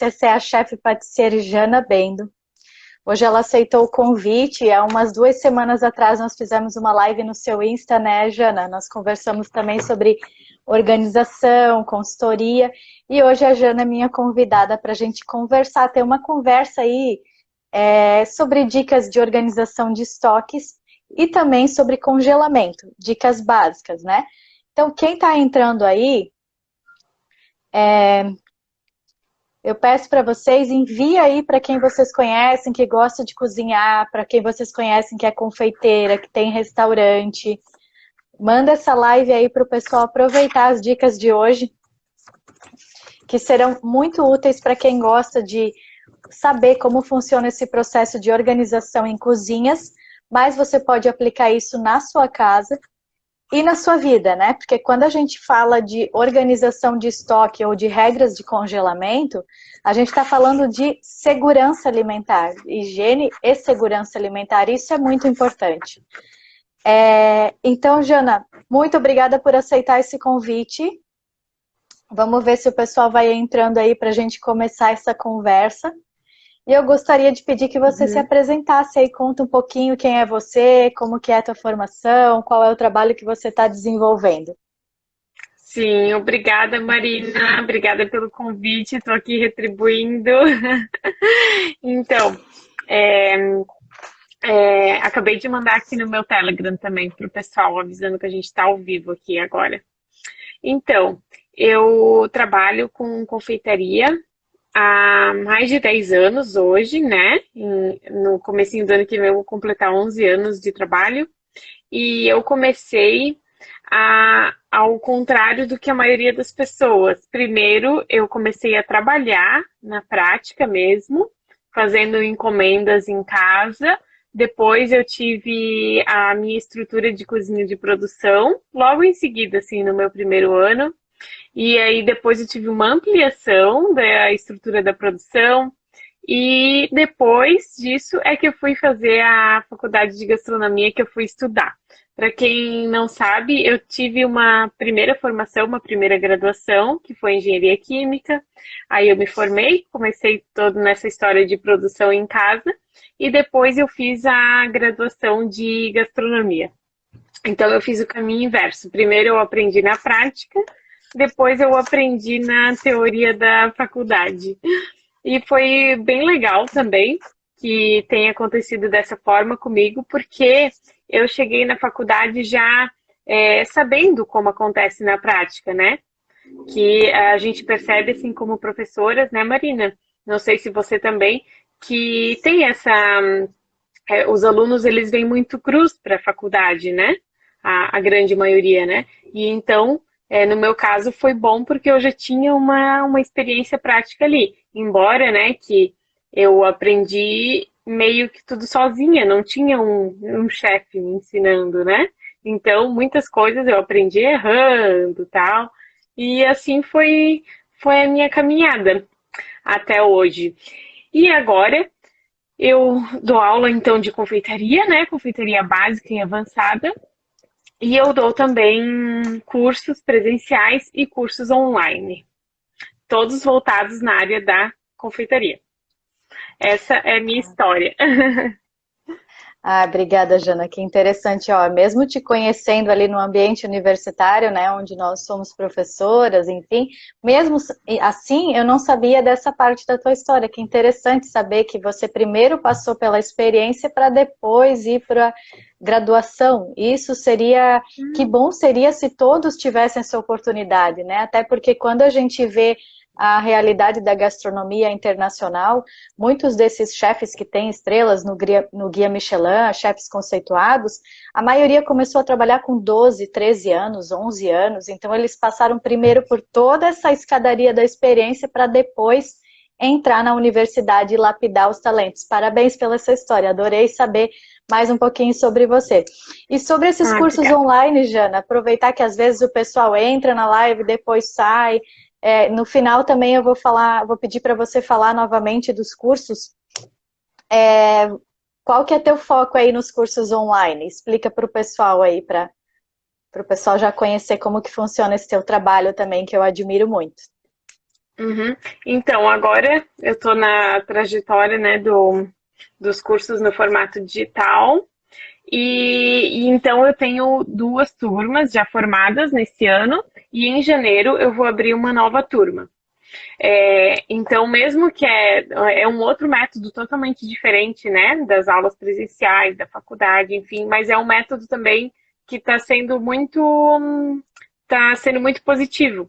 Essa é a chefe patissiere Jana Bendo. Hoje ela aceitou o convite, há umas 2 semanas atrás nós fizemos uma live no seu Insta, né, Jana? Nós conversamos também sobre organização, consultoria, e hoje a Jana é minha convidada para a gente conversar, ter uma conversa aí sobre dicas de organização de estoques e também sobre congelamento, dicas básicas, né? Então, quem está entrando aí, eu peço para vocês, envia aí para quem vocês conhecem, que gosta de cozinhar, para quem vocês conhecem que é confeiteira, que tem restaurante. Manda essa live aí para o pessoal aproveitar as dicas de hoje, que serão muito úteis para quem gosta de saber como funciona esse processo de organização em cozinhas, mas você pode aplicar isso na sua casa e na sua vida, né? Porque quando a gente fala de organização de estoque ou de regras de congelamento, a gente está falando de segurança alimentar, higiene e segurança alimentar, isso é muito importante. Então, Jana, muito obrigada por aceitar esse convite. Vamos ver se o pessoal vai entrando aí para a gente começar essa conversa. E eu gostaria de pedir que você se apresentasse aí, conta um pouquinho quem é você, como que é a tua formação, qual é o trabalho que você está desenvolvendo. Sim, obrigada, Marina. Obrigada pelo convite. Estou aqui retribuindo. Então, acabei de mandar aqui no meu Telegram também para o pessoal, avisando que a gente está ao vivo aqui agora. Então, eu trabalho com confeitaria há mais de 10 anos hoje, né? No comecinho do ano que vem eu vou completar 11 anos de trabalho. E eu comecei ao contrário do que a maioria das pessoas. Primeiro, eu comecei a trabalhar na prática mesmo, fazendo encomendas em casa. Depois eu tive a minha estrutura de cozinha de produção, logo em seguida, assim, no meu primeiro ano. E aí depois eu tive uma ampliação da estrutura da produção. E depois disso é que eu fui fazer a faculdade de gastronomia, que eu fui estudar. Para quem não sabe, eu tive uma primeira formação, uma primeira graduação, que foi engenharia química. Aí eu me formei, comecei toda nessa história de produção em casa. E depois eu fiz a graduação de gastronomia. Então eu fiz o caminho inverso. Primeiro eu aprendi na prática, depois eu aprendi na teoria da faculdade. E foi bem legal também que tenha acontecido dessa forma comigo, porque eu cheguei na faculdade já sabendo como acontece na prática, né? Que a gente percebe, assim, como professoras, né, Marina? Não sei se você também, que tem os alunos, eles vêm muito crus para a faculdade, né? A grande maioria, né? E então, no meu caso, foi bom porque eu já tinha uma experiência prática ali. Embora, né, que eu aprendi meio que tudo sozinha, não tinha um chefe me ensinando, né? Então, muitas coisas eu aprendi errando, tal. E assim foi a minha caminhada até hoje. E agora eu dou aula então de confeitaria, né? Confeitaria básica e avançada. E eu dou também cursos presenciais e cursos online, todos voltados na área da confeitaria. Essa é a minha história. Ah, obrigada, Jana, que interessante, ó, mesmo te conhecendo ali no ambiente universitário, né, onde nós somos professoras, enfim, mesmo assim, eu não sabia dessa parte da tua história, que interessante saber que você primeiro passou pela experiência para depois ir para graduação. Isso seria, que bom seria se todos tivessem essa oportunidade, né, até porque quando a gente vê a realidade da gastronomia internacional, muitos desses chefes que têm estrelas no Guia Michelin, chefes conceituados, a maioria começou a trabalhar com 12, 13 anos, 11 anos, então eles passaram primeiro por toda essa escadaria da experiência para depois entrar na universidade e lapidar os talentos. Parabéns pela essa história, adorei saber mais um pouquinho sobre você. E sobre esses cursos Obrigada. online, Jana, aproveitar que às vezes o pessoal entra na live e depois sai. No final também eu vou pedir para você falar novamente dos cursos. Qual que é teu foco aí nos cursos online? Explica para o pessoal aí, para o pessoal já conhecer como que funciona esse teu trabalho também, que eu admiro muito. Uhum. Então, agora eu estou na trajetória, né, dos cursos no formato digital. E então eu tenho 2 turmas já formadas nesse ano, e em janeiro eu vou abrir uma nova turma. Então, mesmo que é um outro método totalmente diferente, né, das aulas presenciais, da faculdade, enfim, mas é um método também que está sendo muito positivo,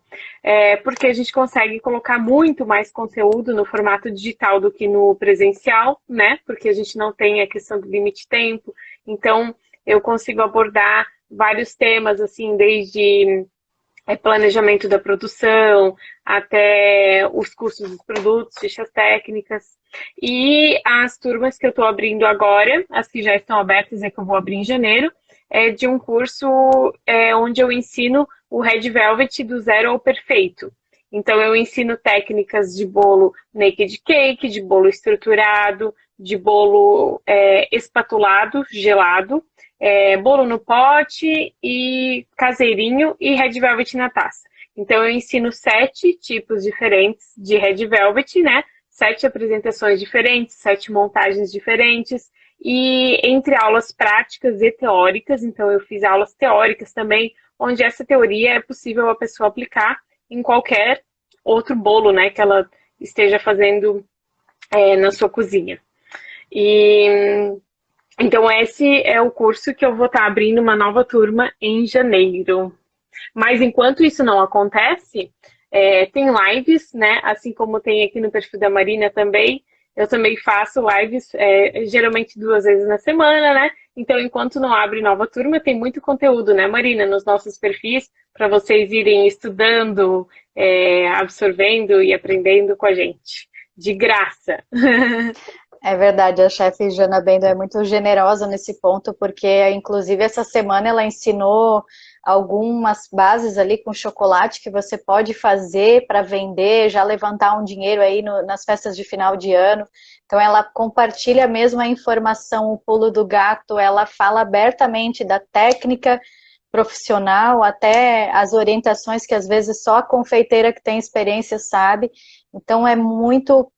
porque a gente consegue colocar muito mais conteúdo no formato digital do que no presencial, né, porque a gente não tem a questão do limite de tempo, então eu consigo abordar vários temas, assim, desde planejamento da produção, até os custos dos produtos, fichas técnicas. E as turmas que eu estou abrindo agora, as que já estão abertas, que eu vou abrir em janeiro, é de um curso onde eu ensino o Red Velvet do zero ao perfeito. Então, eu ensino técnicas de bolo naked cake, de bolo estruturado, de bolo espatulado, gelado, bolo no pote e caseirinho e red velvet na taça. Então eu ensino 7 tipos diferentes de red velvet, né? 7 apresentações diferentes, 7 montagens diferentes. E entre aulas práticas e teóricas, então eu fiz aulas teóricas também, onde essa teoria é possível a pessoa aplicar em qualquer outro bolo, né, que ela esteja fazendo na sua cozinha. E então, esse é o curso que eu vou estar abrindo uma nova turma em janeiro. Mas enquanto isso não acontece, tem lives, né? Assim como tem aqui no perfil da Marina também. Eu também faço lives, geralmente 2 vezes na semana, né? Então, enquanto não abre nova turma, tem muito conteúdo, né, Marina, nos nossos perfis, para vocês irem estudando, absorvendo e aprendendo com a gente. De graça. É verdade, a chefe Jana Bendo é muito generosa nesse ponto, porque inclusive essa semana ela ensinou algumas bases ali com chocolate que você pode fazer para vender, já levantar um dinheiro aí nas festas de final de ano. Então ela compartilha mesmo a informação, o pulo do gato, ela fala abertamente da técnica profissional, até as orientações que às vezes só a confeiteira que tem experiência sabe. Então é muito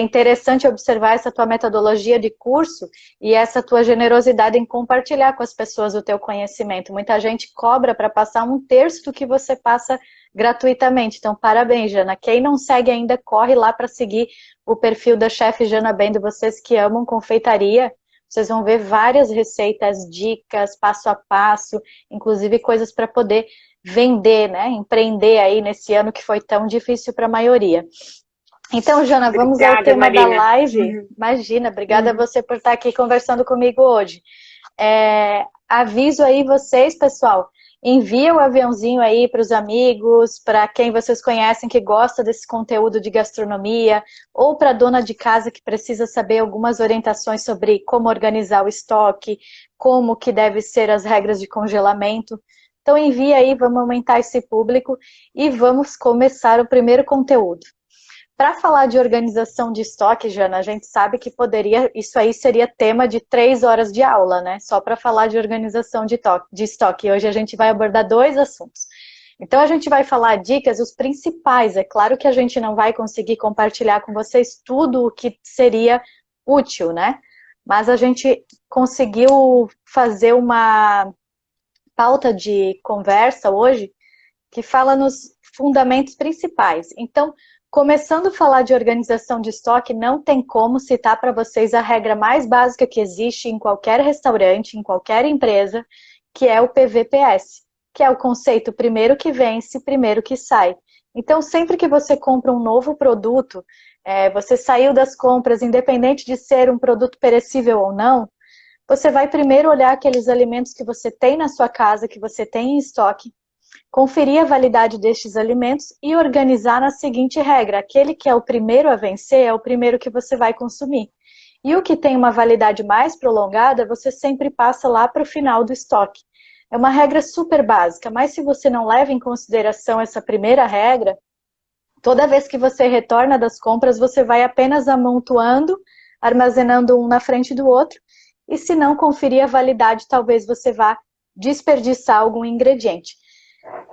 interessante observar essa tua metodologia de curso e essa tua generosidade em compartilhar com as pessoas o teu conhecimento. Muita gente cobra para passar 1/3 do que você passa gratuitamente. Então, parabéns, Jana. Quem não segue ainda, corre lá para seguir o perfil da chefe Jana Bendo. Vocês que amam confeitaria, vocês vão ver várias receitas, dicas, passo a passo, inclusive coisas para poder vender, né? Empreender aí nesse ano que foi tão difícil para a maioria. Então, Jana, vamos ao Obrigada, tema da Marina. live. Uhum. Imagina, obrigada a Uhum. você por estar aqui conversando comigo hoje. Aviso aí vocês, pessoal, envia o aviãozinho aí para os amigos, para quem vocês conhecem que gosta desse conteúdo de gastronomia, ou para a dona de casa que precisa saber algumas orientações sobre como organizar o estoque, como que deve ser as regras de congelamento. Então envia aí, vamos aumentar esse público e vamos começar o primeiro conteúdo. Para falar de organização de estoque, Jana, a gente sabe que isso aí seria tema de 3 horas de aula, né? Só para falar de organização de estoque. Hoje a gente vai abordar 2 assuntos. Então a gente vai falar dicas, os principais. É claro que a gente não vai conseguir compartilhar com vocês tudo o que seria útil, né? Mas a gente conseguiu fazer uma pauta de conversa hoje que fala nos fundamentos principais. Então, começando a falar de organização de estoque, não tem como citar para vocês a regra mais básica que existe em qualquer restaurante, em qualquer empresa, que é o PVPS, que é o conceito primeiro que vence, primeiro que sai. Então, sempre que você compra um novo produto, você saiu das compras, independente de ser um produto perecível ou não, você vai primeiro olhar aqueles alimentos que você tem na sua casa, que você tem em estoque, conferir a validade destes alimentos e organizar na seguinte regra: aquele que é o primeiro a vencer é o primeiro que você vai consumir. E o que tem uma validade mais prolongada, você sempre passa lá para o final do estoque. É uma regra super básica, mas se você não leva em consideração essa primeira regra, toda vez que você retorna das compras, você vai apenas amontoando, armazenando um na frente do outro, e se não conferir a validade, talvez você vá desperdiçar algum ingrediente.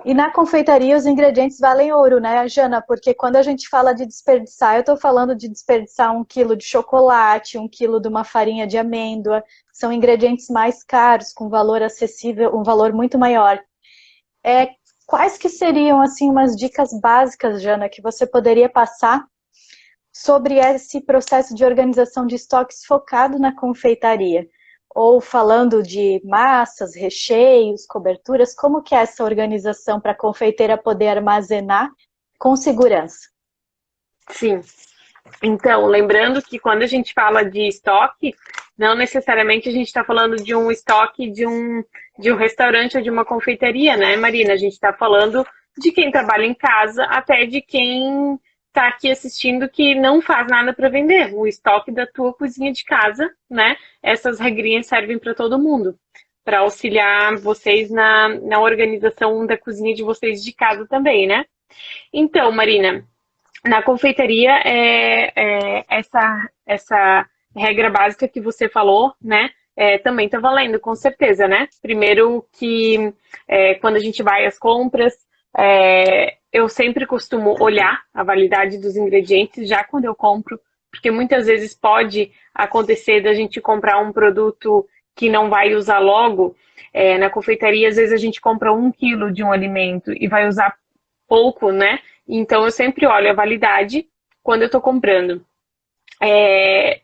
E na confeitaria os ingredientes valem ouro, né, Jana? Porque quando a gente fala de desperdiçar, eu estou falando de desperdiçar 1 quilo de chocolate, 1 quilo de uma farinha de amêndoa. São ingredientes mais caros, com valor acessível, um valor muito maior. Quais que seriam, assim, umas dicas básicas, Jana, que você poderia passar sobre esse processo de organização de estoques focado na confeitaria? Ou falando de massas, recheios, coberturas, como que é essa organização para a confeiteira poder armazenar com segurança? Sim. Então, lembrando que quando a gente fala de estoque, não necessariamente a gente está falando de um estoque de um restaurante ou de uma confeitaria, né, Marina? A gente está falando de quem trabalha em casa, até de quem está aqui assistindo que não faz nada para vender. O estoque da tua cozinha de casa, né? Essas regrinhas servem para todo mundo, para auxiliar vocês na organização da cozinha de vocês de casa também, né? Então, Marina, na confeitaria, essa regra básica que você falou, né, também tá valendo, com certeza, né? Primeiro que quando a gente vai às compras, eu sempre costumo olhar a validade dos ingredientes já quando eu compro, porque muitas vezes pode acontecer da gente comprar um produto que não vai usar logo. Na confeitaria, às vezes a gente compra 1 quilo de um alimento e vai usar pouco, né? Então, eu sempre olho a validade quando eu estou comprando.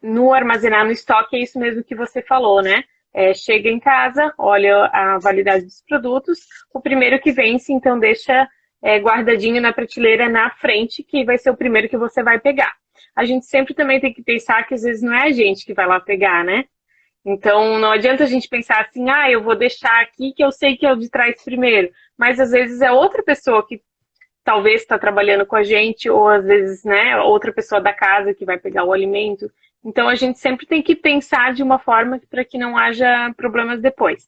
No armazenar no estoque, é isso mesmo que você falou, né? Chega em casa, olha a validade dos produtos, o primeiro que vence, então deixa guardadinho na prateleira na frente, que vai ser o primeiro que você vai pegar. A gente sempre também tem que pensar que às vezes não é a gente que vai lá pegar, né? Então, não adianta a gente pensar assim, eu vou deixar aqui que eu sei que é o de trás primeiro. Mas às vezes é outra pessoa que talvez está trabalhando com a gente, ou às vezes, né, outra pessoa da casa que vai pegar o alimento. Então, a gente sempre tem que pensar de uma forma para que não haja problemas depois.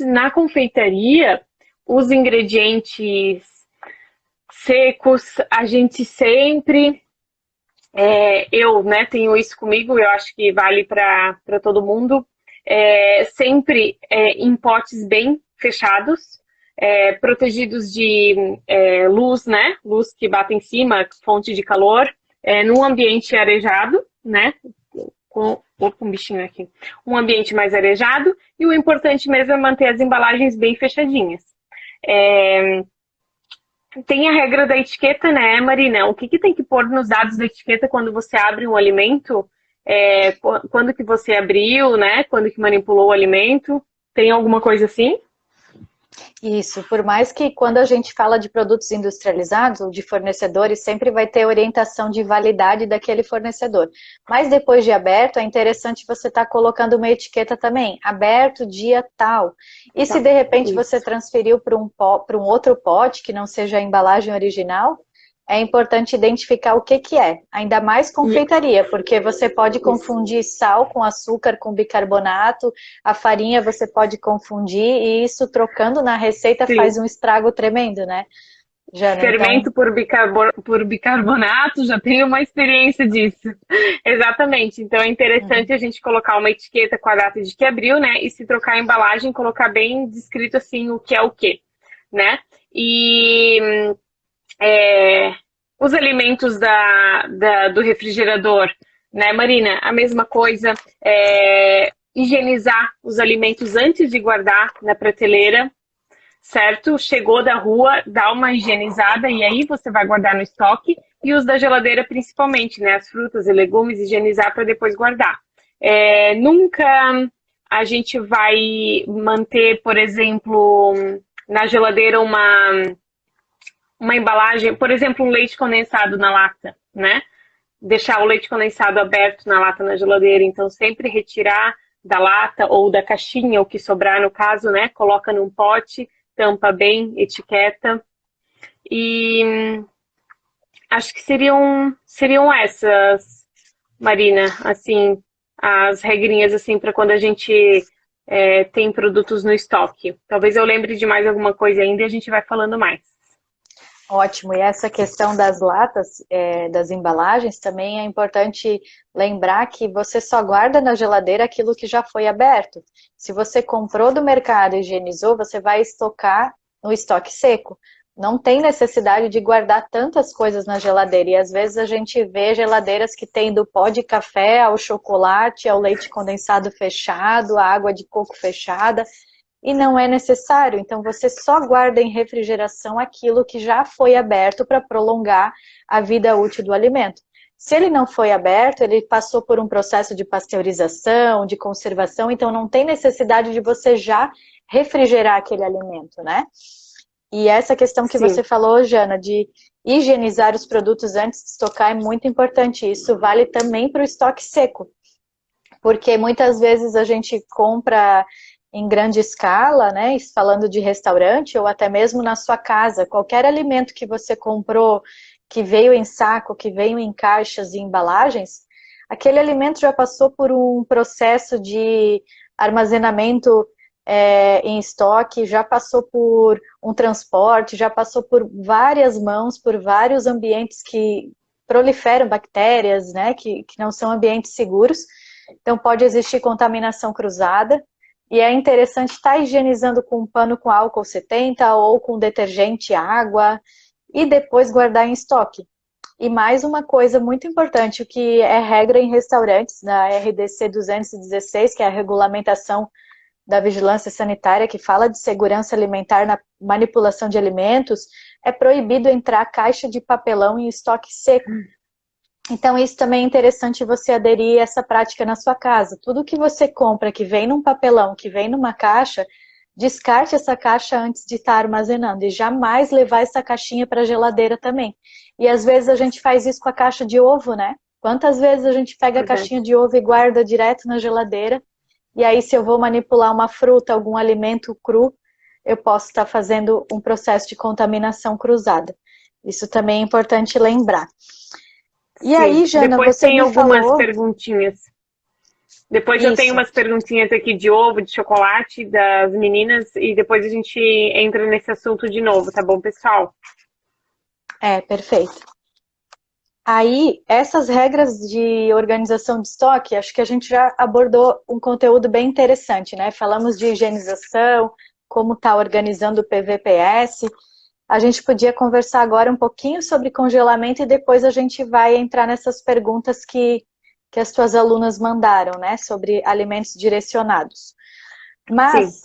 Na confeitaria, os ingredientes secos, a gente sempre... eu, né, tenho isso comigo, eu acho que vale para todo mundo. Sempre em potes bem fechados, protegidos de luz, né? Luz que bate em cima, fonte de calor, num ambiente arejado, né? Com um bichinho aqui. Um ambiente mais arejado, e o importante mesmo é manter as embalagens bem fechadinhas. Tem a regra da etiqueta, né, Marina? O que tem que pôr nos dados da etiqueta quando você abre um alimento? Quando que você abriu, né? Quando que manipulou o alimento? Tem alguma coisa assim? Isso, por mais que quando a gente fala de produtos industrializados ou de fornecedores, sempre vai ter orientação de validade daquele fornecedor. Mas depois de aberto, é interessante você estar colocando uma etiqueta também, aberto dia tal. E se de repente você transferiu para um outro pote, que não seja a embalagem original, é importante identificar o que é, ainda mais confeitaria, porque você pode confundir sal com açúcar, com bicarbonato, a farinha você pode confundir, e isso trocando na receita faz um estrago tremendo, né, Jana? Fermento então... por bicarbonato, já tenho uma experiência disso. Exatamente, então é interessante a gente colocar uma etiqueta com a data de que abriu, né, e se trocar a embalagem, colocar bem descrito assim o que é o que, né, e... os alimentos do refrigerador, né, Marina? A mesma coisa, higienizar os alimentos antes de guardar na prateleira, certo? Chegou da rua, dá uma higienizada e aí você vai guardar no estoque, e os da geladeira principalmente, né? As frutas e legumes, higienizar para depois guardar. Nunca a gente vai manter, por exemplo, na geladeira uma embalagem, por exemplo, um leite condensado na lata, né? Deixar o leite condensado aberto na lata na geladeira, então sempre retirar da lata ou da caixinha, o que sobrar no caso, né? Coloca num pote, tampa bem, etiqueta. E acho que seriam essas, Marina, assim, as regrinhas assim para quando a gente tem produtos no estoque. Talvez eu lembre de mais alguma coisa ainda e a gente vai falando mais. Ótimo, e essa questão das latas, das embalagens, também é importante lembrar que você só guarda na geladeira aquilo que já foi aberto. Se você comprou do mercado e higienizou, você vai estocar no estoque seco. Não tem necessidade de guardar tantas coisas na geladeira. E às vezes a gente vê geladeiras que tem do pó de café ao chocolate, ao leite condensado fechado, a água de coco fechada, e não é necessário. Então, você só guarda em refrigeração aquilo que já foi aberto para prolongar a vida útil do alimento. Se ele não foi aberto, ele passou por um processo de pasteurização, de conservação, então não tem necessidade de você já refrigerar aquele alimento, né? E essa questão que Sim. você falou, Jana, de higienizar os produtos antes de estocar é muito importante. Isso vale também para o estoque seco, porque muitas vezes a gente compra em grande escala, né, falando de restaurante ou até mesmo na sua casa, qualquer alimento que você comprou, que veio em saco, que veio em caixas e embalagens, aquele alimento já passou por um processo de armazenamento em estoque, já passou por um transporte, já passou por várias mãos, por vários ambientes que proliferam bactérias, né, que não são ambientes seguros. Então pode existir contaminação cruzada. E é interessante estar higienizando com um pano com álcool 70 ou com detergente, água, e depois guardar em estoque. E mais uma coisa muito importante, o que é regra em restaurantes, na RDC 216, que é a regulamentação da vigilância sanitária, que fala de segurança alimentar na manipulação de alimentos, é proibido entrar caixa de papelão em estoque seco. Então, isso também é interessante você aderir a essa prática na sua casa. Tudo que você compra que vem num papelão, que vem numa caixa, descarte essa caixa antes de estar armazenando e jamais levar essa caixinha para a geladeira também. E às vezes a gente faz isso com a caixa de ovo, né? Quantas vezes a gente pega a caixinha de ovo e guarda direto na geladeira, e aí se eu vou manipular uma fruta, algum alimento cru, eu posso estar fazendo um processo de contaminação cruzada. Isso também é importante lembrar. E Sim. aí, Jana, Depois você tem me algumas falou... perguntinhas. Depois eu tenho Isso. umas perguntinhas aqui de ovo, de chocolate, das meninas, e depois a gente entra nesse assunto de novo, tá bom, pessoal? Perfeito. Aí, essas regras de organização de estoque, acho que a gente já abordou um conteúdo bem interessante, né? Falamos de higienização, como está organizando o PVPS. A gente podia conversar agora um pouquinho sobre congelamento e depois a gente vai entrar nessas perguntas que as tuas alunas mandaram, né? Sobre alimentos direcionados. Mas,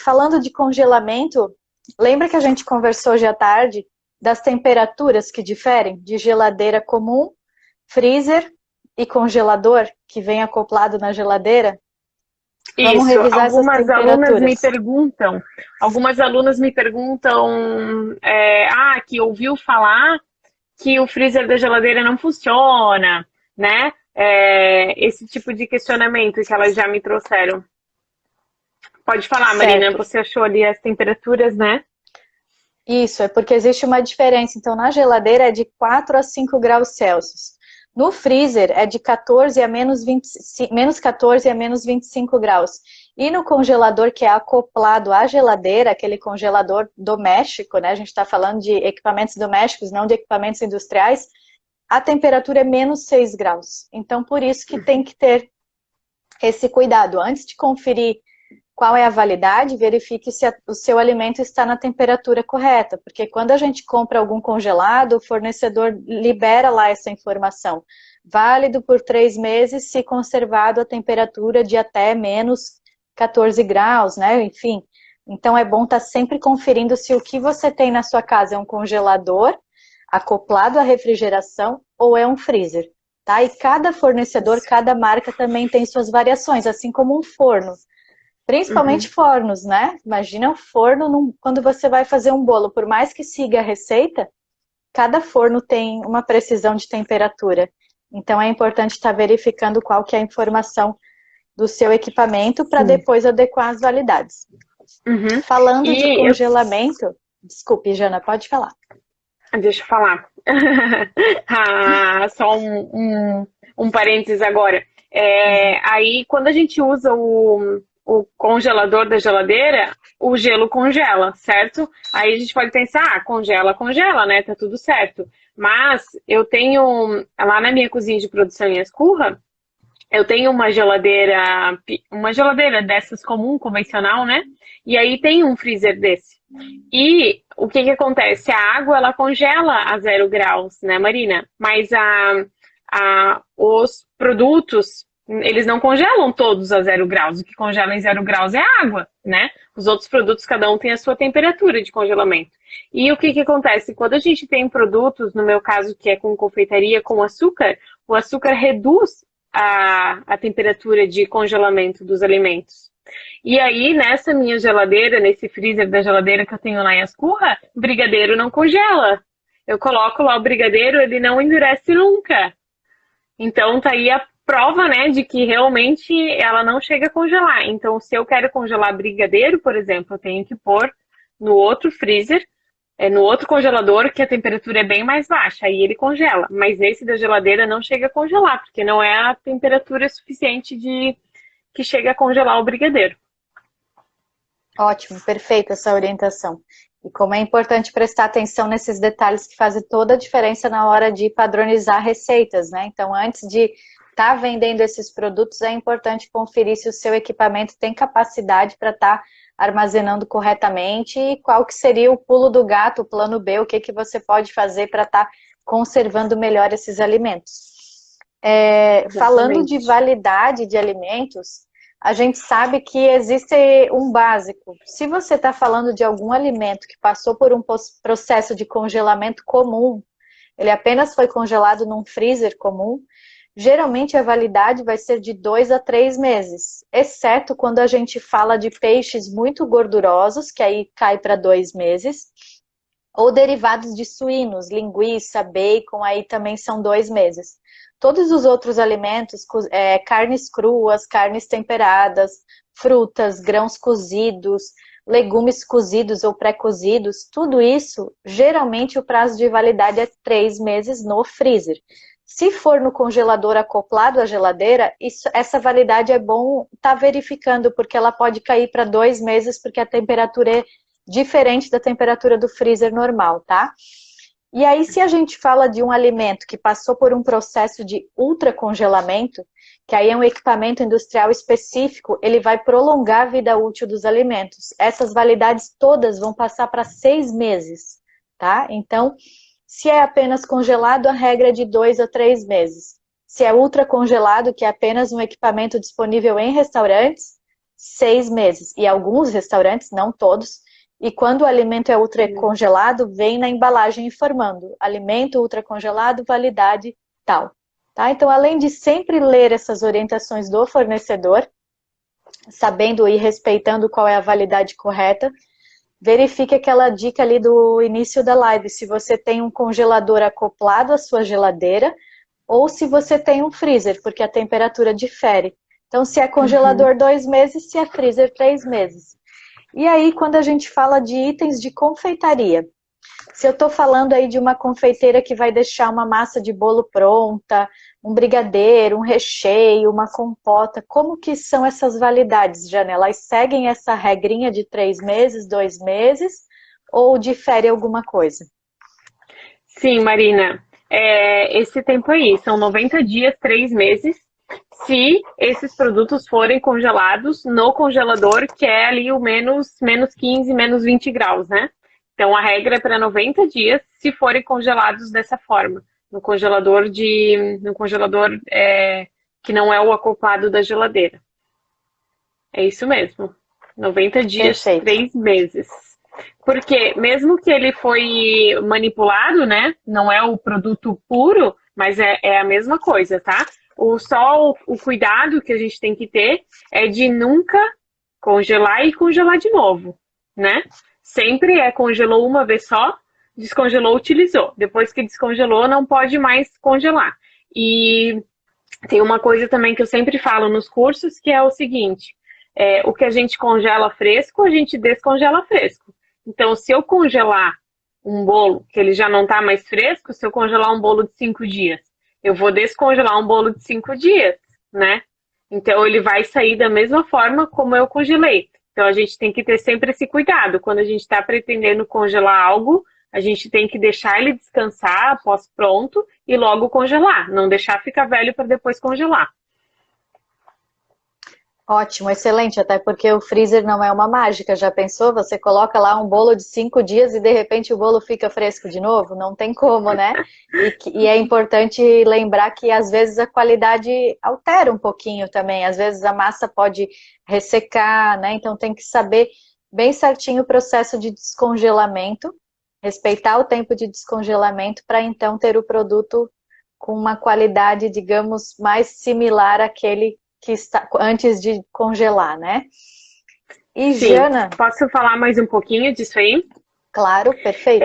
falando de congelamento, lembra que a gente conversou hoje à tarde das temperaturas que diferem de geladeira comum, freezer e congelador, que vem acoplado na geladeira? Vamos Isso, revisar essas temperaturas. algumas alunas me perguntam, que ouviu falar que o freezer da geladeira não funciona, né? Esse tipo de questionamento que elas já me trouxeram. Pode falar, Marina, Certo. você achou ali as temperaturas, né? Isso, é porque existe uma diferença. Então, na geladeira é de 4 a 5 graus Celsius. No freezer é de 14 a menos 14 a menos 25 graus. E no congelador que é acoplado à geladeira, aquele congelador doméstico, né? A gente está falando de equipamentos domésticos, não de equipamentos industriais, a temperatura é menos 6 graus. Então, por isso que tem que ter esse cuidado. Antes de conferir qual é a validade, verifique se o seu alimento está na temperatura correta, porque quando a gente compra algum congelado, o fornecedor libera lá essa informação. Válido por 3 meses se conservado a temperatura de até menos 14 graus, né? Enfim, então é bom estar sempre conferindo se o que você tem na sua casa é um congelador acoplado à refrigeração ou é um freezer, tá? E cada fornecedor, cada marca também tem suas variações, assim como um forno. Principalmente fornos, né? Imagina um forno quando você vai fazer um bolo. Por mais que siga a receita, cada forno tem uma precisão de temperatura. Então é importante estar verificando qual que é a informação do seu equipamento para depois adequar as validades. Falando de congelamento... Desculpe, Jana, pode falar. Deixa eu falar. Só um parênteses agora. Aí, quando a gente usa o o congelador da geladeira, o gelo congela, certo? Aí a gente pode pensar, congela, congela, né? Tá tudo certo. Mas eu tenho, lá na minha cozinha de produção em Escurra, eu tenho uma geladeira dessas comum, convencional, né? E aí tem um freezer desse. E o que que acontece? A água, ela congela a 0 graus, né, Marina? Mas os produtos, eles não congelam todos a 0 graus. O que congela em 0 graus é a água, né? Os outros produtos, cada um tem a sua temperatura de congelamento. E o que que acontece? Quando a gente tem produtos, no meu caso, que é com confeitaria, com açúcar, o açúcar reduz a temperatura de congelamento dos alimentos. E aí, nessa minha geladeira, nesse freezer da geladeira que eu tenho lá em Ascurra, o brigadeiro não congela. Eu coloco lá o brigadeiro, ele não endurece nunca. Então, tá aí a prova, né, de que realmente ela não chega a congelar. Então, se eu quero congelar brigadeiro, por exemplo, eu tenho que pôr no outro freezer, no outro congelador, que a temperatura é bem mais baixa, aí ele congela. Mas esse da geladeira não chega a congelar, porque não é a temperatura suficiente que chega a congelar o brigadeiro. Ótimo, perfeita essa orientação. E como é importante prestar atenção nesses detalhes que fazem toda a diferença na hora de padronizar receitas, né? Então, antes de estar vendendo esses produtos, é importante conferir se o seu equipamento tem capacidade para estar armazenando corretamente e qual que seria o pulo do gato, o plano B, o que que você pode fazer para estar conservando melhor esses alimentos. Falando de validade de alimentos, a gente sabe que existe um básico. Se você está falando de algum alimento que passou por um processo de congelamento comum, ele apenas foi congelado num freezer comum, geralmente a validade vai ser de 2 a 3 meses, exceto quando a gente fala de peixes muito gordurosos, que aí cai para 2 meses, ou derivados de suínos, linguiça, bacon, aí também são 2 meses. Todos os outros alimentos, carnes cruas, carnes temperadas, frutas, grãos cozidos, legumes cozidos ou pré-cozidos, tudo isso, geralmente o prazo de validade é 3 meses no freezer. Se for no congelador acoplado à geladeira, essa validade é bom estar verificando, porque ela pode cair para 2 meses, porque a temperatura é diferente da temperatura do freezer normal, tá? E aí, se a gente fala de um alimento que passou por um processo de ultracongelamento, que aí é um equipamento industrial específico, ele vai prolongar a vida útil dos alimentos. Essas validades todas vão passar para 6 meses, tá? Então, se é apenas congelado, a regra é de 2 a 3 meses. Se é ultracongelado, que é apenas um equipamento disponível em restaurantes, 6 meses. E alguns restaurantes, não todos. E quando o alimento é ultracongelado, vem na embalagem informando: alimento ultracongelado, validade tal. Tá? Então, além de sempre ler essas orientações do fornecedor, sabendo e respeitando qual é a validade correta, verifique aquela dica ali do início da live, se você tem um congelador acoplado à sua geladeira, ou se você tem um freezer, porque a temperatura difere. Então, se é congelador 2 meses, se é freezer 3 meses. E aí, quando a gente fala de itens de confeitaria, se eu estou falando aí de uma confeiteira que vai deixar uma massa de bolo pronta, um brigadeiro, um recheio, uma compota, como que são essas validades, Jana? Elas seguem essa regrinha de 3 meses, 2 meses, ou difere alguma coisa? Sim, Marina. Esse tempo aí, são 90 dias, 3 meses, se esses produtos forem congelados no congelador, que é ali o menos 15, menos 20 graus, né? Então, a regra é para 90 dias, se forem congelados dessa forma, no congelador que não é o acoplado da geladeira. É isso mesmo. 90 dias, Perfeito. 3 meses. Porque mesmo que ele foi manipulado, né? Não é o produto puro, mas é a mesma coisa, tá? Só o cuidado que a gente tem que ter é de nunca congelar e congelar de novo, né? Sempre congelou uma vez só, descongelou, utilizou. Depois que descongelou, não pode mais congelar. E tem uma coisa também que eu sempre falo nos cursos, que é o seguinte: o que a gente congela fresco, a gente descongela fresco. Então, se eu congelar um bolo que ele já não está mais fresco, se eu congelar um bolo de 5 dias, eu vou descongelar um bolo de 5 dias, né? Então ele vai sair da mesma forma como eu congelei. Então a gente tem que ter sempre esse cuidado. Quando a gente está pretendendo congelar algo, a gente tem que deixar ele descansar após pronto e logo congelar. Não deixar ficar velho para depois congelar. Ótimo, excelente, até porque o freezer não é uma mágica, já pensou? Você coloca lá um bolo de 5 dias e de repente o bolo fica fresco de novo? Não tem como, né? E é importante lembrar que às vezes a qualidade altera um pouquinho também, às vezes a massa pode ressecar, né? Então tem que saber bem certinho o processo de descongelamento, respeitar o tempo de descongelamento para então ter o produto com uma qualidade, digamos, mais similar àquele que está antes de congelar, né? E Sim, Jana, posso falar mais um pouquinho disso aí? claro, perfeito.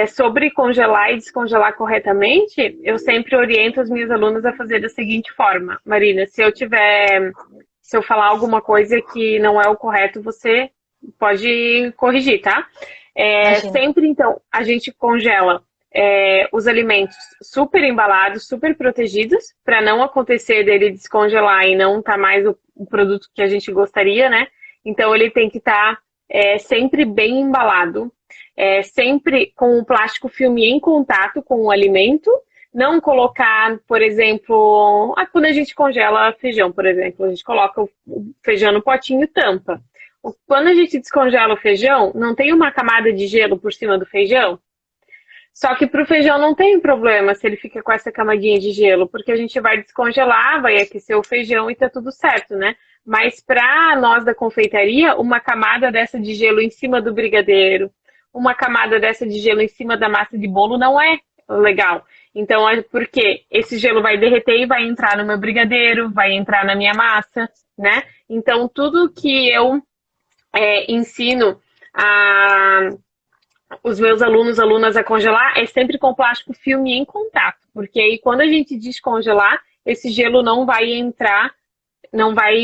Sobre congelar e descongelar corretamente, eu sempre oriento as minhas alunas a fazer da seguinte forma. Marina, se eu falar alguma coisa que não é o correto, você pode corrigir, tá? Imagina. Sempre, então, a gente congela os alimentos super embalados, super protegidos, para não acontecer dele descongelar e não estar mais o produto que a gente gostaria, né? Então, ele tem que estar sempre bem embalado, sempre com o plástico filme em contato com o alimento. Não colocar, por exemplo, quando a gente congela feijão, por exemplo, a gente coloca o feijão no potinho e tampa. Quando a gente descongela o feijão, não tem uma camada de gelo por cima do feijão? Só que para o feijão não tem problema se ele fica com essa camadinha de gelo, porque a gente vai descongelar, vai aquecer o feijão e tá tudo certo, né? Mas para nós da confeitaria, uma camada dessa de gelo em cima do brigadeiro, uma camada dessa de gelo em cima da massa de bolo não é legal. Então, porque esse gelo vai derreter e vai entrar no meu brigadeiro, vai entrar na minha massa, né? Então, tudo que eu ensino a os meus alunos, alunas a congelar é sempre com plástico filme em contato, porque aí quando a gente descongelar, esse gelo não vai entrar, não vai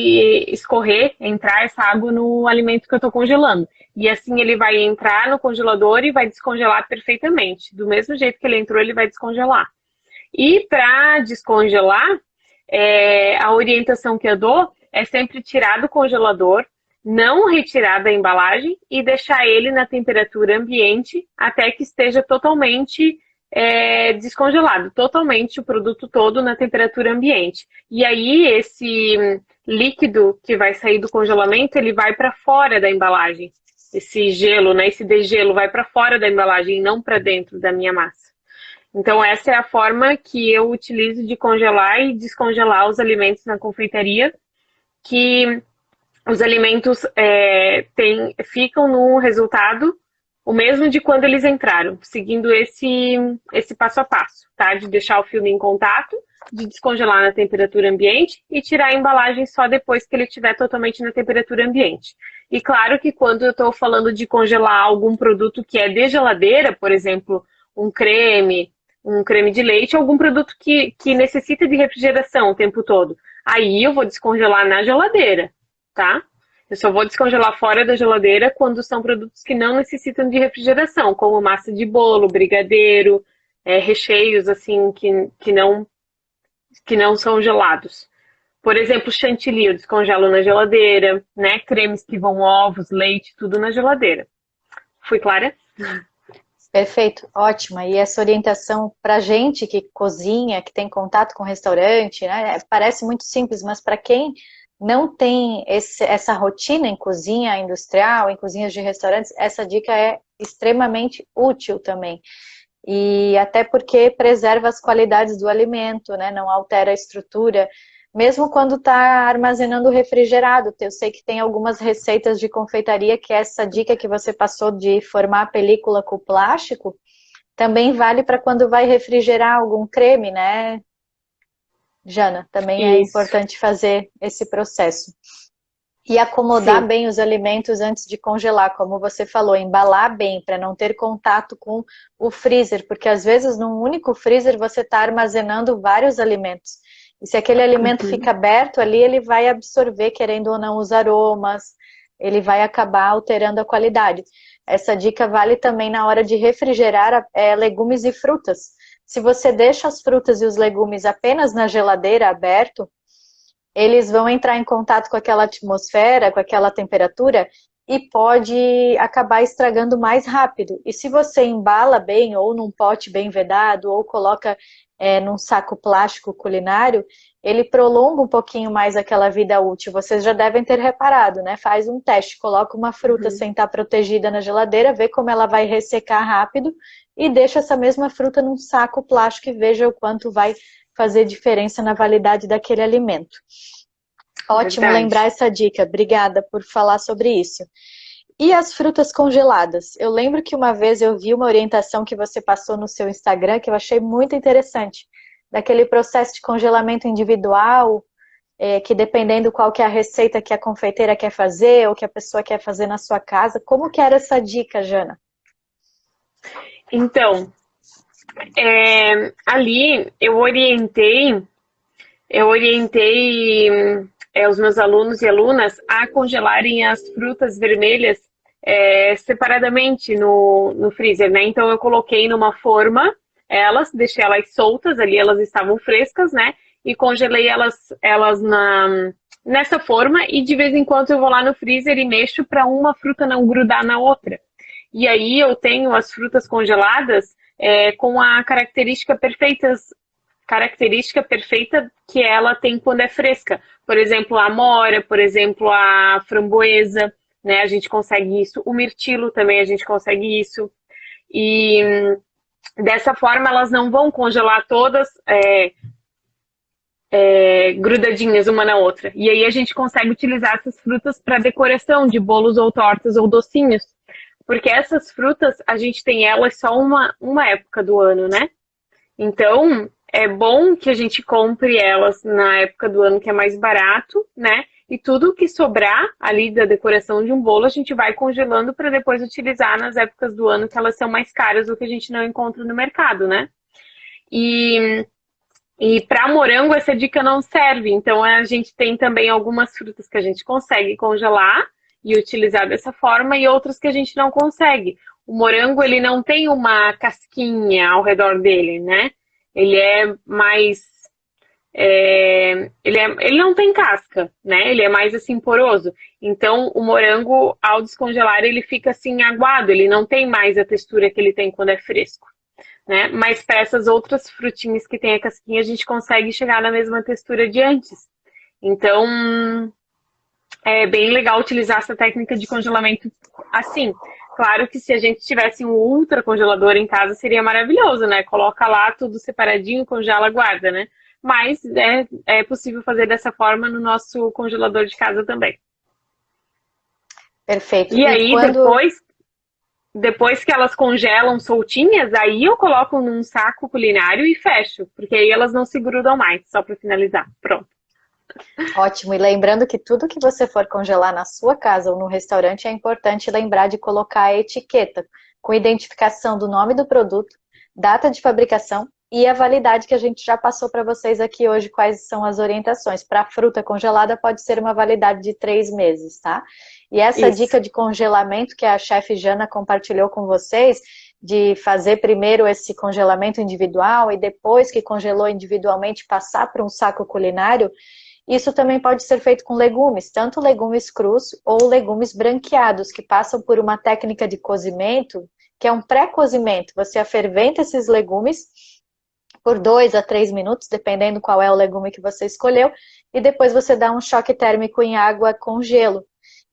entrar essa água no alimento que eu estou congelando. E assim ele vai entrar no congelador e vai descongelar perfeitamente. Do mesmo jeito que ele entrou, ele vai descongelar. E para descongelar, a orientação que eu dou é sempre tirar do congelador, não retirar da embalagem e deixar ele na temperatura ambiente até que esteja totalmente descongelado, totalmente o produto todo na temperatura ambiente. E aí esse líquido que vai sair do congelamento, ele vai para fora da embalagem. Esse gelo, né, esse degelo vai para fora da embalagem, não para dentro da minha massa. Então essa é a forma que eu utilizo de congelar e descongelar os alimentos na confeitaria, que os alimentos ficam no resultado o mesmo de quando eles entraram, seguindo esse passo a passo, tá? De deixar o filme em contato, de descongelar na temperatura ambiente e tirar a embalagem só depois que ele estiver totalmente na temperatura ambiente. E claro que quando eu estou falando de congelar algum produto que é de geladeira, por exemplo, um creme de leite, algum produto que necessita de refrigeração o tempo todo, aí eu vou descongelar na geladeira, tá? Eu só vou descongelar fora da geladeira quando são produtos que não necessitam de refrigeração, como massa de bolo, brigadeiro, recheios assim que não são gelados. Por exemplo, chantilly eu descongelo na geladeira, né? Cremes que vão ovos, leite, tudo na geladeira. Fui clara? Perfeito, ótima. E essa orientação para gente que cozinha, que tem contato com restaurante, né? Parece muito simples, mas para quem não tem essa rotina em cozinha industrial, em cozinhas de restaurantes, essa dica é extremamente útil também. E até porque preserva as qualidades do alimento, né? Não altera a estrutura, mesmo quando está armazenando refrigerado. Eu sei que tem algumas receitas de confeitaria que essa dica que você passou de formar a película com plástico também vale para quando vai refrigerar algum creme, né, Jana? Também é Isso. importante fazer esse processo. E acomodar Sim. bem os alimentos antes de congelar, como você falou, embalar bem, para não ter contato com o freezer, porque às vezes num único freezer você está armazenando vários alimentos. E se aquele alimento fica aberto ali, ele vai absorver, querendo ou não, os aromas, ele vai acabar alterando a qualidade. Essa dica vale também na hora de refrigerar legumes e frutas. Se você deixa as frutas e os legumes apenas na geladeira aberto, eles vão entrar em contato com aquela atmosfera, com aquela temperatura, e pode acabar estragando mais rápido. E se você embala bem, ou num pote bem vedado, ou coloca num saco plástico culinário, ele prolonga um pouquinho mais aquela vida útil. Vocês já devem ter reparado, né? Faz um teste, coloca uma fruta sem estar protegida na geladeira, vê como ela vai ressecar rápido, e deixa essa mesma fruta num saco plástico e veja o quanto vai fazer diferença na validade daquele alimento. Ótimo lembrar essa dica, obrigada por falar sobre isso. E as frutas congeladas? Eu lembro que uma vez eu vi uma orientação que você passou no seu Instagram que eu achei muito interessante, daquele processo de congelamento individual, que dependendo qual que é a receita que a confeiteira quer fazer ou que a pessoa quer fazer na sua casa. Como que era essa dica, Jana? Então, ali eu orientei os meus alunos e alunas a congelarem as frutas vermelhas separadamente no freezer, né? Então eu coloquei numa forma deixei elas soltas ali, elas estavam frescas, né? E congelei elas nessa forma, e de vez em quando eu vou lá no freezer e mexo para uma fruta não grudar na outra. E aí eu tenho as frutas congeladas com a característica perfeita que ela tem quando é fresca. Por exemplo, a amora, por exemplo, a framboesa, né? A gente consegue isso. O mirtilo também a gente consegue isso. E dessa forma elas não vão congelar todas grudadinhas uma na outra. E aí a gente consegue utilizar essas frutas para decoração de bolos ou tortas ou docinhos. Porque essas frutas, a gente tem elas só uma época do ano, né? Então, é bom que a gente compre elas na época do ano que é mais barato, né? E tudo que sobrar ali da decoração de um bolo, a gente vai congelando para depois utilizar nas épocas do ano que elas são mais caras ou que a gente não encontra no mercado, né? E para morango essa dica não serve. Então, a gente tem também algumas frutas que a gente consegue congelar e utilizar dessa forma, e outras que a gente não consegue. O morango, ele não tem uma casquinha ao redor dele, né? Ele é mais... ele não tem casca, né? Ele é mais assim poroso. Então, o morango, ao descongelar, ele fica assim aguado. Ele não tem mais a textura que ele tem quando é fresco, né? Mas para essas outras frutinhas que tem a casquinha, a gente consegue chegar na mesma textura de antes. Então, é bem legal utilizar essa técnica de congelamento assim. Claro que se a gente tivesse um ultra congelador em casa, seria maravilhoso, né? Coloca lá tudo separadinho, congela, guarda, né? Mas é possível fazer dessa forma no nosso congelador de casa também. Perfeito. E aí, depois que elas congelam soltinhas, aí eu coloco num saco culinário e fecho, porque aí elas não se grudam mais, só para finalizar. Pronto. Ótimo, e lembrando que tudo que você for congelar na sua casa ou no restaurante, é importante lembrar de colocar a etiqueta com identificação do nome do produto, data de fabricação e a validade que a gente já passou para vocês aqui hoje, quais são as orientações. Para fruta congelada pode ser uma validade de 3 meses, tá? E essa dica de congelamento que a chefe Jana compartilhou com vocês, de fazer primeiro esse congelamento individual e depois que congelou individualmente passar para um saco culinário, isso também pode ser feito com legumes, tanto legumes crus ou legumes branqueados, que passam por uma técnica de cozimento, que é um pré-cozimento. Você aferventa esses legumes por 2 a 3 minutos, dependendo qual é o legume que você escolheu, e depois você dá um choque térmico em água com gelo.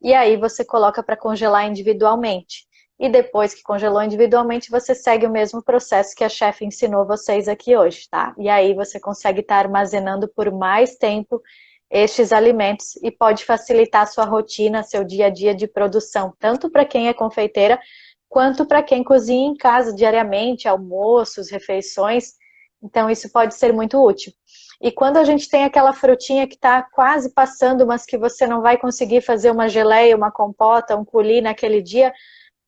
E aí você coloca para congelar individualmente. E depois que congelou individualmente, você segue o mesmo processo que a chefe ensinou vocês aqui hoje, tá? E aí você consegue estar armazenando por mais tempo estes alimentos e pode facilitar a sua rotina, seu dia a dia de produção, tanto para quem é confeiteira, quanto para quem cozinha em casa diariamente, almoços, refeições. Então isso pode ser muito útil. E quando a gente tem aquela frutinha que está quase passando, mas que você não vai conseguir fazer uma geleia, uma compota, um coulis naquele dia,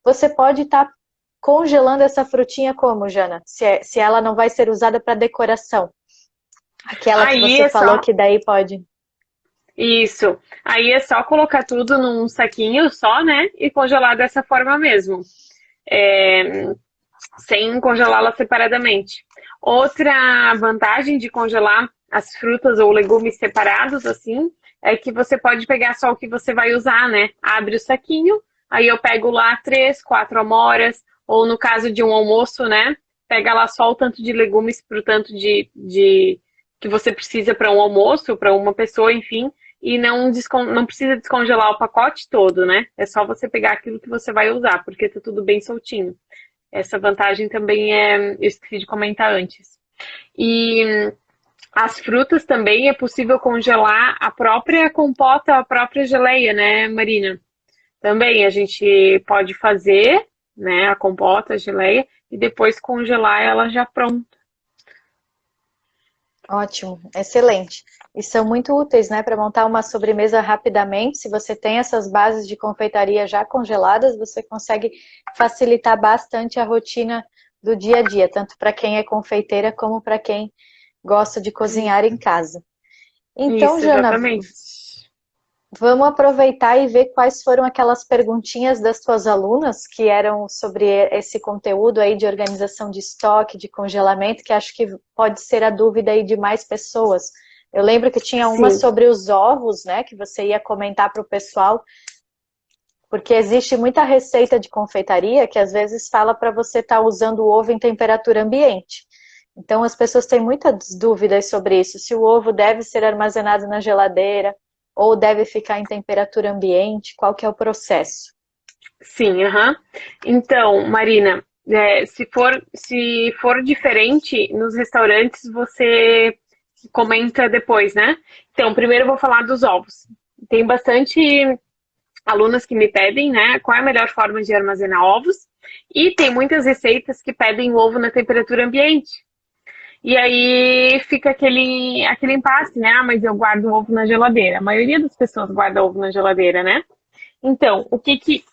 você pode estar congelando essa frutinha como, Jana? Se ela não vai ser usada para decoração. Aquela que você falou que daí pode... Isso. Aí é só colocar tudo num saquinho só, né? E congelar dessa forma mesmo. Sem congelá-la separadamente. Outra vantagem de congelar as frutas ou legumes separados, assim, é que você pode pegar só o que você vai usar, né? Abre o saquinho, aí eu pego lá 3, 4 amoras, ou no caso de um almoço, né? Pega lá só o tanto de legumes pro tanto de que você precisa para um almoço, para uma pessoa, enfim, e não precisa descongelar o pacote todo, né? É só você pegar aquilo que você vai usar, porque tá tudo bem soltinho. Essa vantagem também eu esqueci de comentar antes. E as frutas também é possível congelar a própria compota, a própria geleia, né, Marina? Também a gente pode fazer, né, a compota, a geleia, e depois congelar ela já pronta. Ótimo, excelente. E são muito úteis, né, para montar uma sobremesa rapidamente. Se você tem essas bases de confeitaria já congeladas, você consegue facilitar bastante a rotina do dia a dia, tanto para quem é confeiteira como para quem gosta de cozinhar em casa. Então, Isso, Jana, exatamente. vamos aproveitar e ver quais foram aquelas perguntinhas das tuas alunas que eram sobre esse conteúdo aí de organização de estoque, de congelamento, que acho que pode ser a dúvida aí de mais pessoas. Eu lembro que tinha uma Sim, sobre os ovos, né, que você ia comentar para o pessoal, porque existe muita receita de confeitaria que às vezes fala para você estar usando o ovo em temperatura ambiente. Então as pessoas têm muitas dúvidas sobre isso, se o ovo deve ser armazenado na geladeira, ou deve ficar em temperatura ambiente? Qual que é o processo? sim, aham. Então, Marina, se for diferente nos restaurantes, você comenta depois, né? Então, primeiro eu vou falar dos ovos. Tem bastante alunas que me pedem, né, qual é a melhor forma de armazenar ovos, e tem muitas receitas que pedem o ovo na temperatura ambiente. E aí fica aquele impasse, né? Ah, mas eu guardo o ovo na geladeira. A maioria das pessoas guarda ovo na geladeira, né? Então, o que que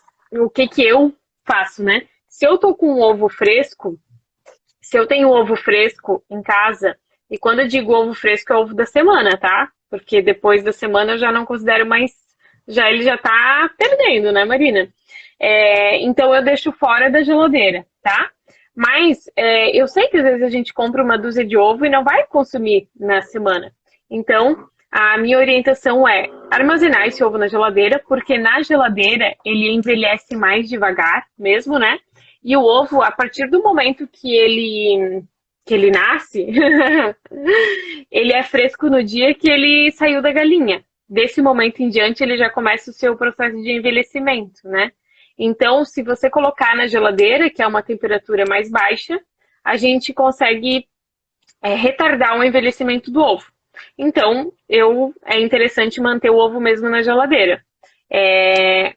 eu faço, né? Se eu tô com um ovo fresco, se eu tenho ovo fresco em casa, e quando eu digo ovo fresco é ovo da semana, tá? Porque depois da semana eu já não considero mais, já ele já tá perdendo, né, Marina? Então eu deixo fora da geladeira, tá? Mas eu sei que às vezes a gente compra uma dúzia de ovo e não vai consumir na semana. Então, a minha orientação é armazenar esse ovo na geladeira, porque na geladeira ele envelhece mais devagar, mesmo, né? E o ovo, a partir do momento que ele nasce, ele é fresco no dia que ele saiu da galinha. Desse momento em diante, ele já começa o seu processo de envelhecimento, né? Então, se você colocar na geladeira, que é uma temperatura mais baixa, a gente consegue retardar o envelhecimento do ovo. Então, é interessante manter o ovo mesmo na geladeira.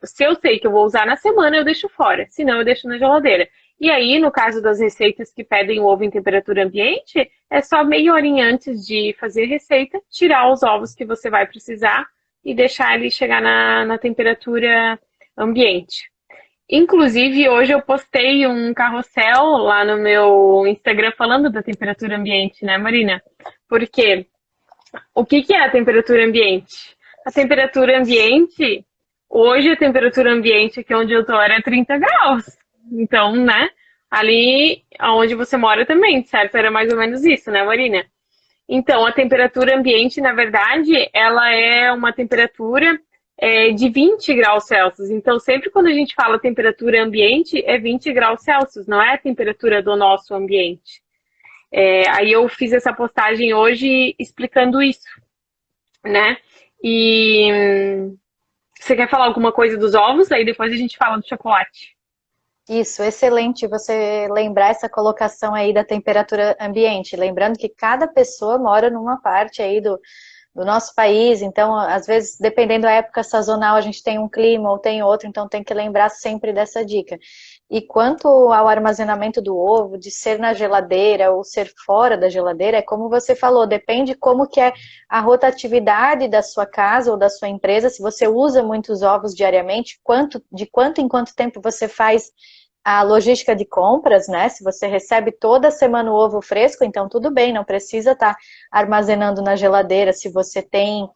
Se eu sei que eu vou usar na semana, eu deixo fora. Se não, eu deixo na geladeira. E aí, no caso das receitas que pedem o ovo em temperatura ambiente, é só meia horinha antes de fazer a receita, tirar os ovos que você vai precisar e deixar ele chegar na temperatura ambiente. Inclusive, hoje eu postei um carrossel lá no meu Instagram falando da temperatura ambiente, né, Marina? Porque o que é a temperatura ambiente? A temperatura ambiente, hoje a temperatura ambiente aqui onde eu tô era 30 graus. Então, né, ali onde você mora também, certo? Era mais ou menos isso, né, Marina? Então, a temperatura ambiente, na verdade, ela é uma temperatura de 20 graus Celsius. Então, sempre quando a gente fala temperatura ambiente, é 20 graus Celsius, não é a temperatura do nosso ambiente. Aí eu fiz essa postagem hoje explicando isso, né? E você quer falar alguma coisa dos ovos? Aí depois a gente fala do chocolate. Isso, excelente você lembrar essa colocação aí da temperatura ambiente. Lembrando que cada pessoa mora numa parte aí do nosso país, então, às vezes, dependendo da época sazonal, a gente tem um clima ou tem outro, então tem que lembrar sempre dessa dica. E quanto ao armazenamento do ovo, de ser na geladeira ou ser fora da geladeira, é como você falou, depende como que é a rotatividade da sua casa ou da sua empresa, se você usa muitos ovos diariamente, de quanto em quanto tempo você faz a logística de compras, né? Se você recebe toda semana o ovo fresco, então tudo bem, não precisa estar armazenando na geladeira se você tem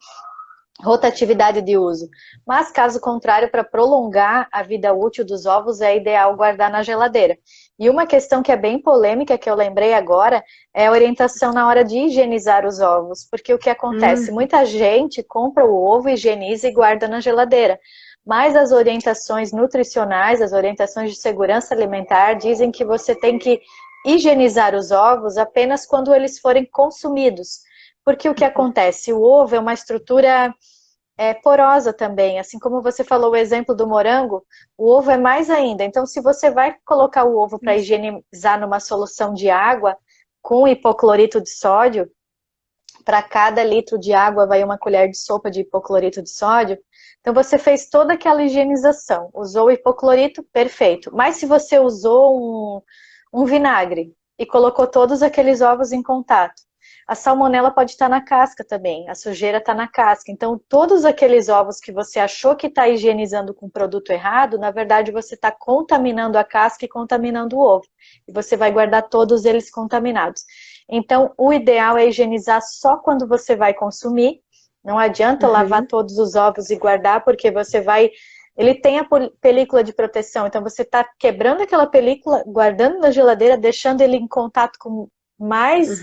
rotatividade de uso. Mas, caso contrário, para prolongar a vida útil dos ovos, é ideal guardar na geladeira. E uma questão que é bem polêmica, que eu lembrei agora, é a orientação na hora de higienizar os ovos. Porque o que acontece? Muita gente compra o ovo, higieniza e guarda na geladeira. Mas as orientações nutricionais, as orientações de segurança alimentar, dizem que você tem que higienizar os ovos apenas quando eles forem consumidos. Porque o que acontece? O ovo é uma estrutura porosa também, assim como você falou o exemplo do morango, o ovo é mais ainda. Então, se você vai colocar o ovo para higienizar numa solução de água com hipoclorito de sódio, para cada litro de água vai uma colher de sopa de hipoclorito de sódio, então você fez toda aquela higienização, usou o hipoclorito, perfeito. Mas se você usou um vinagre e colocou todos aqueles ovos em contato, a salmonela pode estar na casca também, a sujeira está na casca. Então, todos aqueles ovos que você achou que está higienizando com o produto errado, na verdade você está contaminando a casca e contaminando o ovo. E você vai guardar todos eles contaminados. Então, o ideal é higienizar só quando você vai consumir. Não adianta lavar todos os ovos e guardar, porque você vai... Ele tem a película de proteção, então você está quebrando aquela película, guardando na geladeira, deixando ele em contato com mais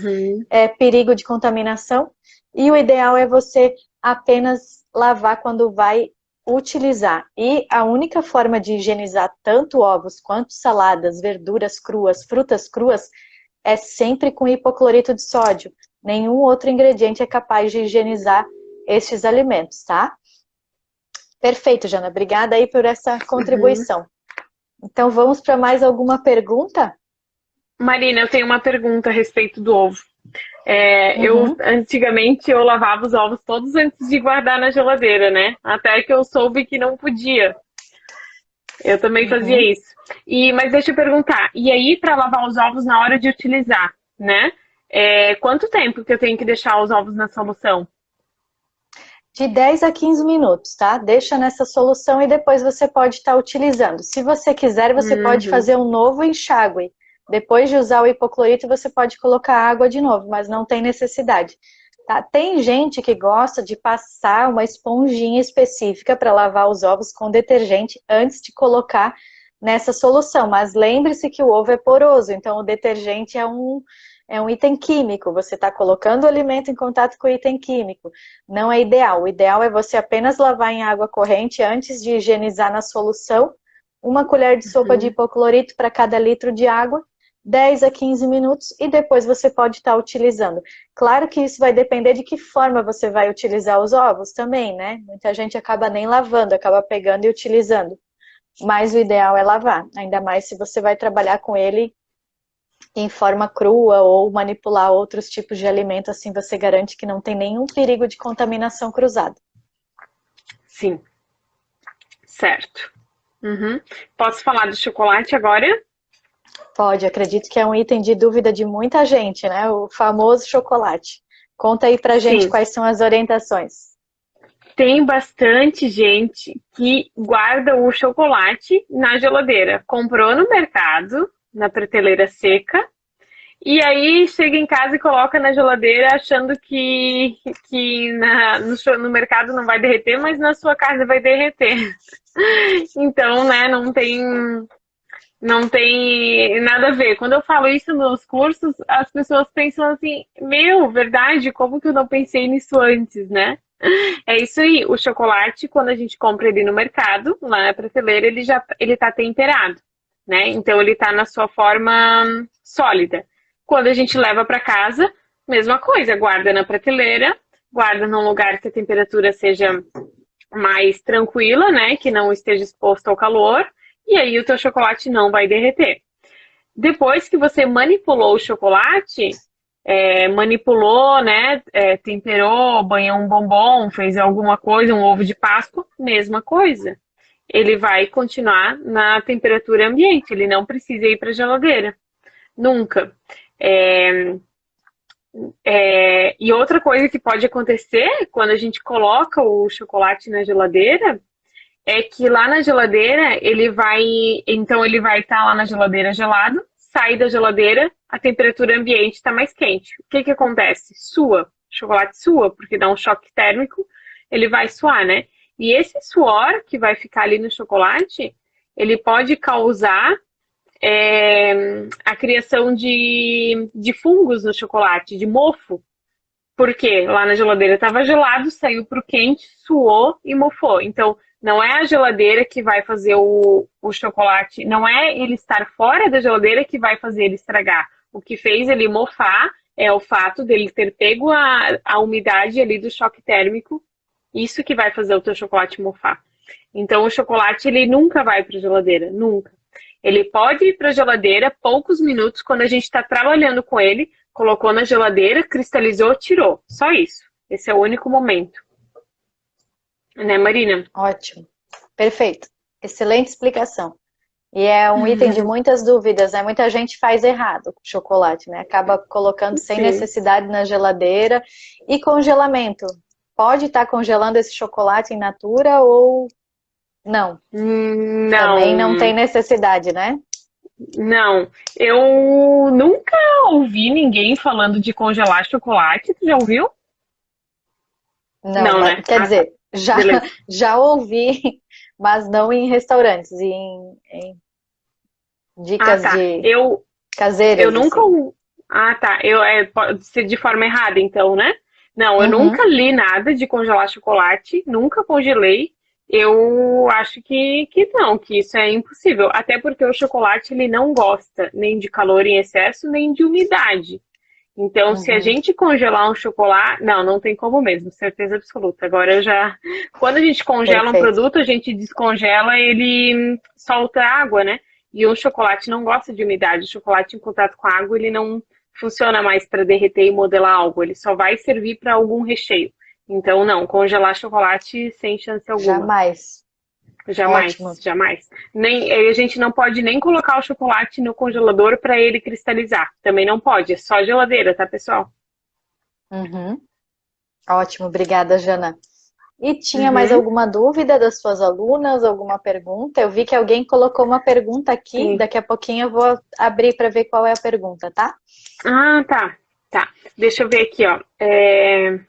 perigo de contaminação, e o ideal é você apenas lavar quando vai utilizar. E a única forma de higienizar tanto ovos quanto saladas, verduras cruas, frutas cruas, é sempre com hipoclorito de sódio. Nenhum outro ingrediente é capaz de higienizar estes alimentos, tá? Perfeito, Jana. Obrigada aí por essa contribuição. Então, vamos para mais alguma pergunta? Marina, eu tenho uma pergunta a respeito do ovo. Antigamente, eu lavava os ovos todos antes de guardar na geladeira, né? Até que eu soube que não podia. Eu também fazia isso. Mas deixa eu perguntar, e aí para lavar os ovos na hora de utilizar, né? Quanto tempo que eu tenho que deixar os ovos na solução? De 10 a 15 minutos, tá? Deixa nessa solução e depois você pode estar utilizando. Se você quiser, você pode fazer um novo enxágue. Depois de usar o hipoclorito, você pode colocar água de novo, mas não tem necessidade. Tá? Tem gente que gosta de passar uma esponjinha específica para lavar os ovos com detergente antes de colocar nessa solução. Mas lembre-se que o ovo é poroso, então o detergente é um item químico. Você está colocando o alimento em contato com o item químico. Não é ideal. O ideal é você apenas lavar em água corrente antes de higienizar na solução. Uma colher de sopa de hipoclorito para cada litro de água. 10 a 15 minutos e depois você pode estar utilizando. Claro que isso vai depender de que forma você vai utilizar os ovos também, né? Muita gente acaba nem lavando, acaba pegando e utilizando. Mas o ideal é lavar, ainda mais se você vai trabalhar com ele em forma crua ou manipular outros tipos de alimento, assim você garante que não tem nenhum perigo de contaminação cruzada. Sim. Certo. Posso falar do chocolate agora? Pode, acredito que é um item de dúvida de muita gente, né? O famoso chocolate. Conta aí pra gente quais são as orientações. Tem bastante gente que guarda o chocolate na geladeira. Comprou no mercado, na prateleira seca, e aí chega em casa e coloca na geladeira achando que no mercado não vai derreter, mas na sua casa vai derreter. Então, né, não tem nada a ver. Quando eu falo isso nos cursos, as pessoas pensam assim, verdade, como que eu não pensei nisso antes, né? É isso aí, o chocolate, quando a gente compra ele no mercado, lá na prateleira, ele tá temperado, né? Então ele tá na sua forma sólida. Quando a gente leva para casa, mesma coisa, guarda na prateleira, guarda num lugar que a temperatura seja mais tranquila, né? Que não esteja exposto ao calor. E aí o teu chocolate não vai derreter. Depois que você manipulou o chocolate, manipulou, né, temperou, banhou um bombom, fez alguma coisa, um ovo de Páscoa, mesma coisa. Ele vai continuar na temperatura ambiente, ele não precisa ir para a geladeira. Nunca. E outra coisa que pode acontecer quando a gente coloca o chocolate na geladeira é que lá na geladeira ele vai estar lá na geladeira gelado, sai da geladeira, a temperatura ambiente está mais quente. O que acontece? Sua, o chocolate sua, porque dá um choque térmico, ele vai suar, né? E esse suor que vai ficar ali no chocolate, ele pode causar a criação de fungos no chocolate, de mofo. Porque lá na geladeira estava gelado, saiu para o quente, suou e mofou. Então, não é a geladeira que vai fazer o chocolate, não é ele estar fora da geladeira que vai fazer ele estragar. O que fez ele mofar é o fato dele ter pego a umidade ali do choque térmico, isso que vai fazer o teu chocolate mofar. Então, o chocolate ele nunca vai para a geladeira, nunca. Ele pode ir para a geladeira poucos minutos quando a gente está trabalhando com ele, colocou na geladeira, cristalizou, tirou. Só isso. Esse é o único momento. Né, Marina? Ótimo. Perfeito. Excelente explicação. E é um item de muitas dúvidas, né? Muita gente faz errado com chocolate, né? Acaba colocando sem necessidade na geladeira. E congelamento? Pode estar congelando esse chocolate in natura ou não? Não. Também não tem necessidade, né? Não. Eu nunca ouvi ninguém falando de congelar chocolate. Tu já ouviu? Não, né? Quer dizer, já ouvi, mas não em restaurantes, em dicas caseiras. Eu nunca. Assim. Tá. Pode ser de forma errada, então, né? Não, eu nunca li nada de congelar chocolate, nunca congelei. Eu acho que não, que isso é impossível. Até porque o chocolate ele não gosta nem de calor em excesso, nem de umidade. Então, se a gente congelar um chocolate... Não tem como mesmo, certeza absoluta. Agora quando a gente congela um produto, a gente descongela, ele solta água, né? E o chocolate não gosta de umidade. O chocolate em contato com a água, ele não funciona mais para derreter e modelar algo. Ele só vai servir para algum recheio. Então, não, congelar chocolate sem chance alguma. Jamais, Ótimo. jamais. A gente não pode nem colocar o chocolate no congelador para ele cristalizar. Também não pode, é só geladeira, tá, pessoal? Ótimo, obrigada, Jana. E tinha mais alguma dúvida das suas alunas, alguma pergunta? Eu vi que alguém colocou uma pergunta aqui, Sim. Daqui a pouquinho eu vou abrir para ver qual é a pergunta, tá? Tá. Deixa eu ver aqui, ó.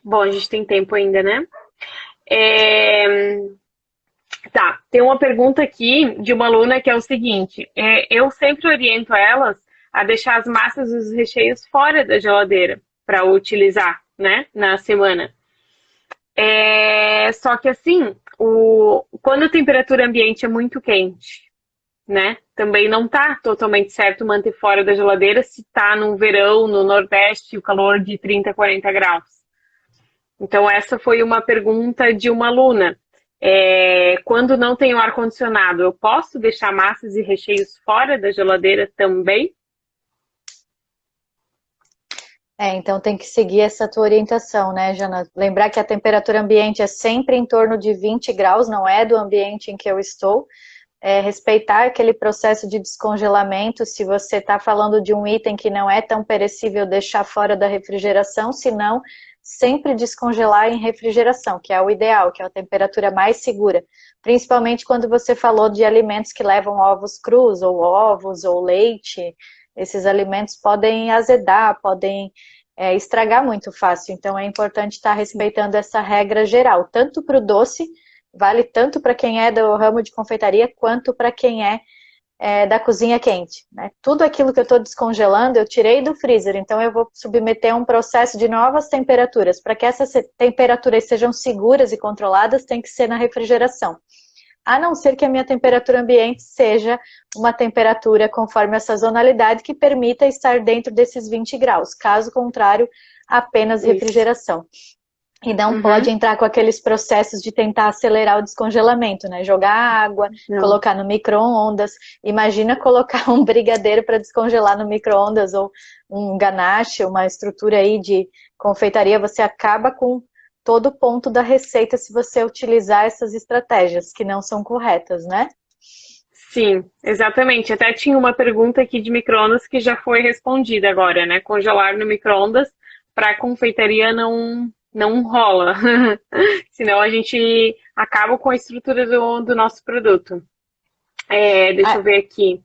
Bom, a gente tem tempo ainda, né? Tá, tem uma pergunta aqui de uma aluna que é o seguinte: eu sempre oriento elas a deixar as massas e os recheios fora da geladeira para utilizar, né, na semana. Só que assim, quando a temperatura ambiente é muito quente, né, também não tá totalmente certo manter fora da geladeira se tá no verão, no Nordeste, o calor de 30, 40 graus. Então essa foi uma pergunta de uma aluna. Quando não tenho ar-condicionado, eu posso deixar massas e recheios fora da geladeira também? Então tem que seguir essa tua orientação, né, Jana? Lembrar que a temperatura ambiente é sempre em torno de 20 graus, não é do ambiente em que eu estou. Respeitar aquele processo de descongelamento, se você está falando de um item que não é tão perecível, deixar fora da refrigeração, senão sempre descongelar em refrigeração, que é o ideal, que é a temperatura mais segura. Principalmente quando você falou de alimentos que levam ovos crus, ou ovos, ou leite. Esses alimentos podem azedar, podem estragar muito fácil. Então é importante estar respeitando essa regra geral, tanto para o doce, vale tanto para quem é do ramo de confeitaria, quanto para quem é da cozinha quente, né? Tudo aquilo que eu estou descongelando, eu tirei do freezer, então eu vou submeter a um processo de novas temperaturas. Para que essas temperaturas sejam seguras e controladas, tem que ser na refrigeração. A não ser que a minha temperatura ambiente seja uma temperatura conforme a sazonalidade que permita estar dentro desses 20 graus. Caso contrário, apenas refrigeração. E não pode entrar com aqueles processos de tentar acelerar o descongelamento, né? Jogar água, colocar no micro-ondas. Imagina colocar um brigadeiro para descongelar no micro-ondas ou um ganache, uma estrutura aí de confeitaria. Você acaba com todo o ponto da receita se você utilizar essas estratégias que não são corretas, né? Sim, exatamente. Até tinha uma pergunta aqui de micro-ondas que já foi respondida agora, né? Congelar no micro-ondas para confeitaria não rola, senão a gente acaba com a estrutura do nosso produto. Deixa eu ver aqui.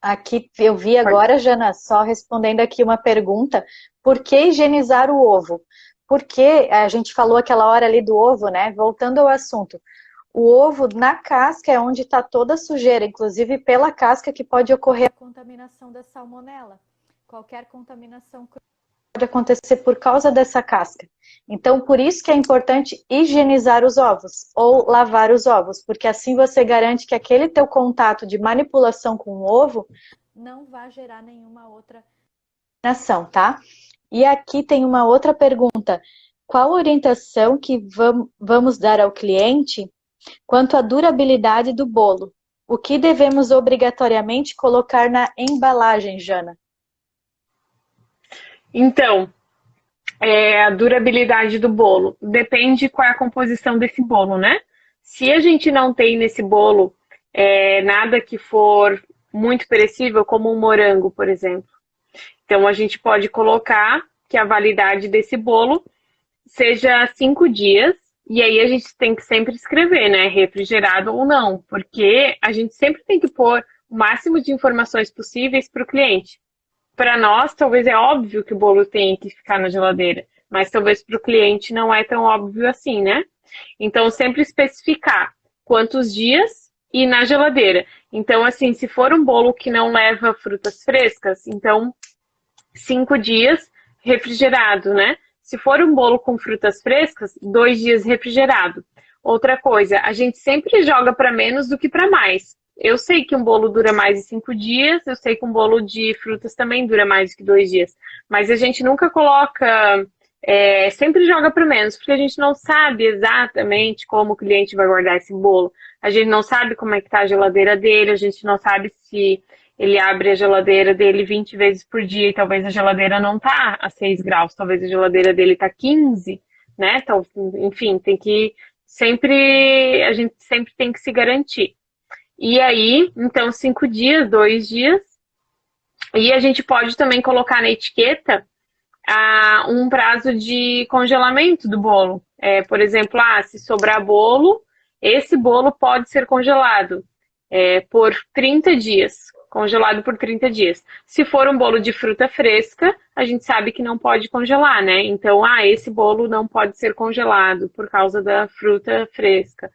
Aqui eu vi agora, Jana, só respondendo aqui uma pergunta: por que higienizar o ovo? Porque a gente falou aquela hora ali do ovo, né? Voltando ao assunto, O ovo na casca é onde está toda a sujeira, inclusive pela casca que pode ocorrer a contaminação da salmonela. Qualquer contaminação pode acontecer por causa dessa casca. Então, por isso que é importante higienizar os ovos ou lavar os ovos, porque assim você garante que aquele teu contato de manipulação com o ovo não vai gerar nenhuma outra contaminação, tá? E aqui tem uma outra pergunta. Qual orientação que vamos dar ao cliente quanto à durabilidade do bolo? O que devemos obrigatoriamente colocar na embalagem, Jana? Então, a durabilidade do bolo depende qual é a composição desse bolo, né? Se a gente não tem nesse bolo nada que for muito perecível, como um morango, por exemplo, então a gente pode colocar que a validade desse bolo seja 5 dias, e aí a gente tem que sempre escrever, né? Refrigerado ou não, porque a gente sempre tem que pôr o máximo de informações possíveis para o cliente. Para nós, talvez é óbvio que o bolo tem que ficar na geladeira, mas talvez para o cliente não é tão óbvio assim, né? Então, sempre especificar quantos dias e na geladeira. Então, assim, se for um bolo que não leva frutas frescas, então 5 dias refrigerado, né? Se for um bolo com frutas frescas, 2 dias refrigerado. Outra coisa, a gente sempre joga para menos do que para mais. Eu sei que um bolo dura mais de 5 dias, eu sei que um bolo de frutas também dura mais do que 2 dias. Mas a gente nunca coloca, sempre joga para menos, porque a gente não sabe exatamente como o cliente vai guardar esse bolo. A gente não sabe como é que tá a geladeira dele, a gente não sabe se ele abre a geladeira dele 20 vezes por dia e talvez a geladeira não tá a 6 graus, talvez a geladeira dele tá 15, né? Então, enfim, a gente sempre tem que se garantir. E aí, então, 5 dias, 2 dias. E a gente pode também colocar na etiqueta um prazo de congelamento do bolo. Por exemplo, se sobrar bolo, esse bolo pode ser congelado por 30 dias. Congelado por 30 dias. Se for um bolo de fruta fresca, a gente sabe que não pode congelar, né? Então, esse bolo não pode ser congelado por causa da fruta fresca.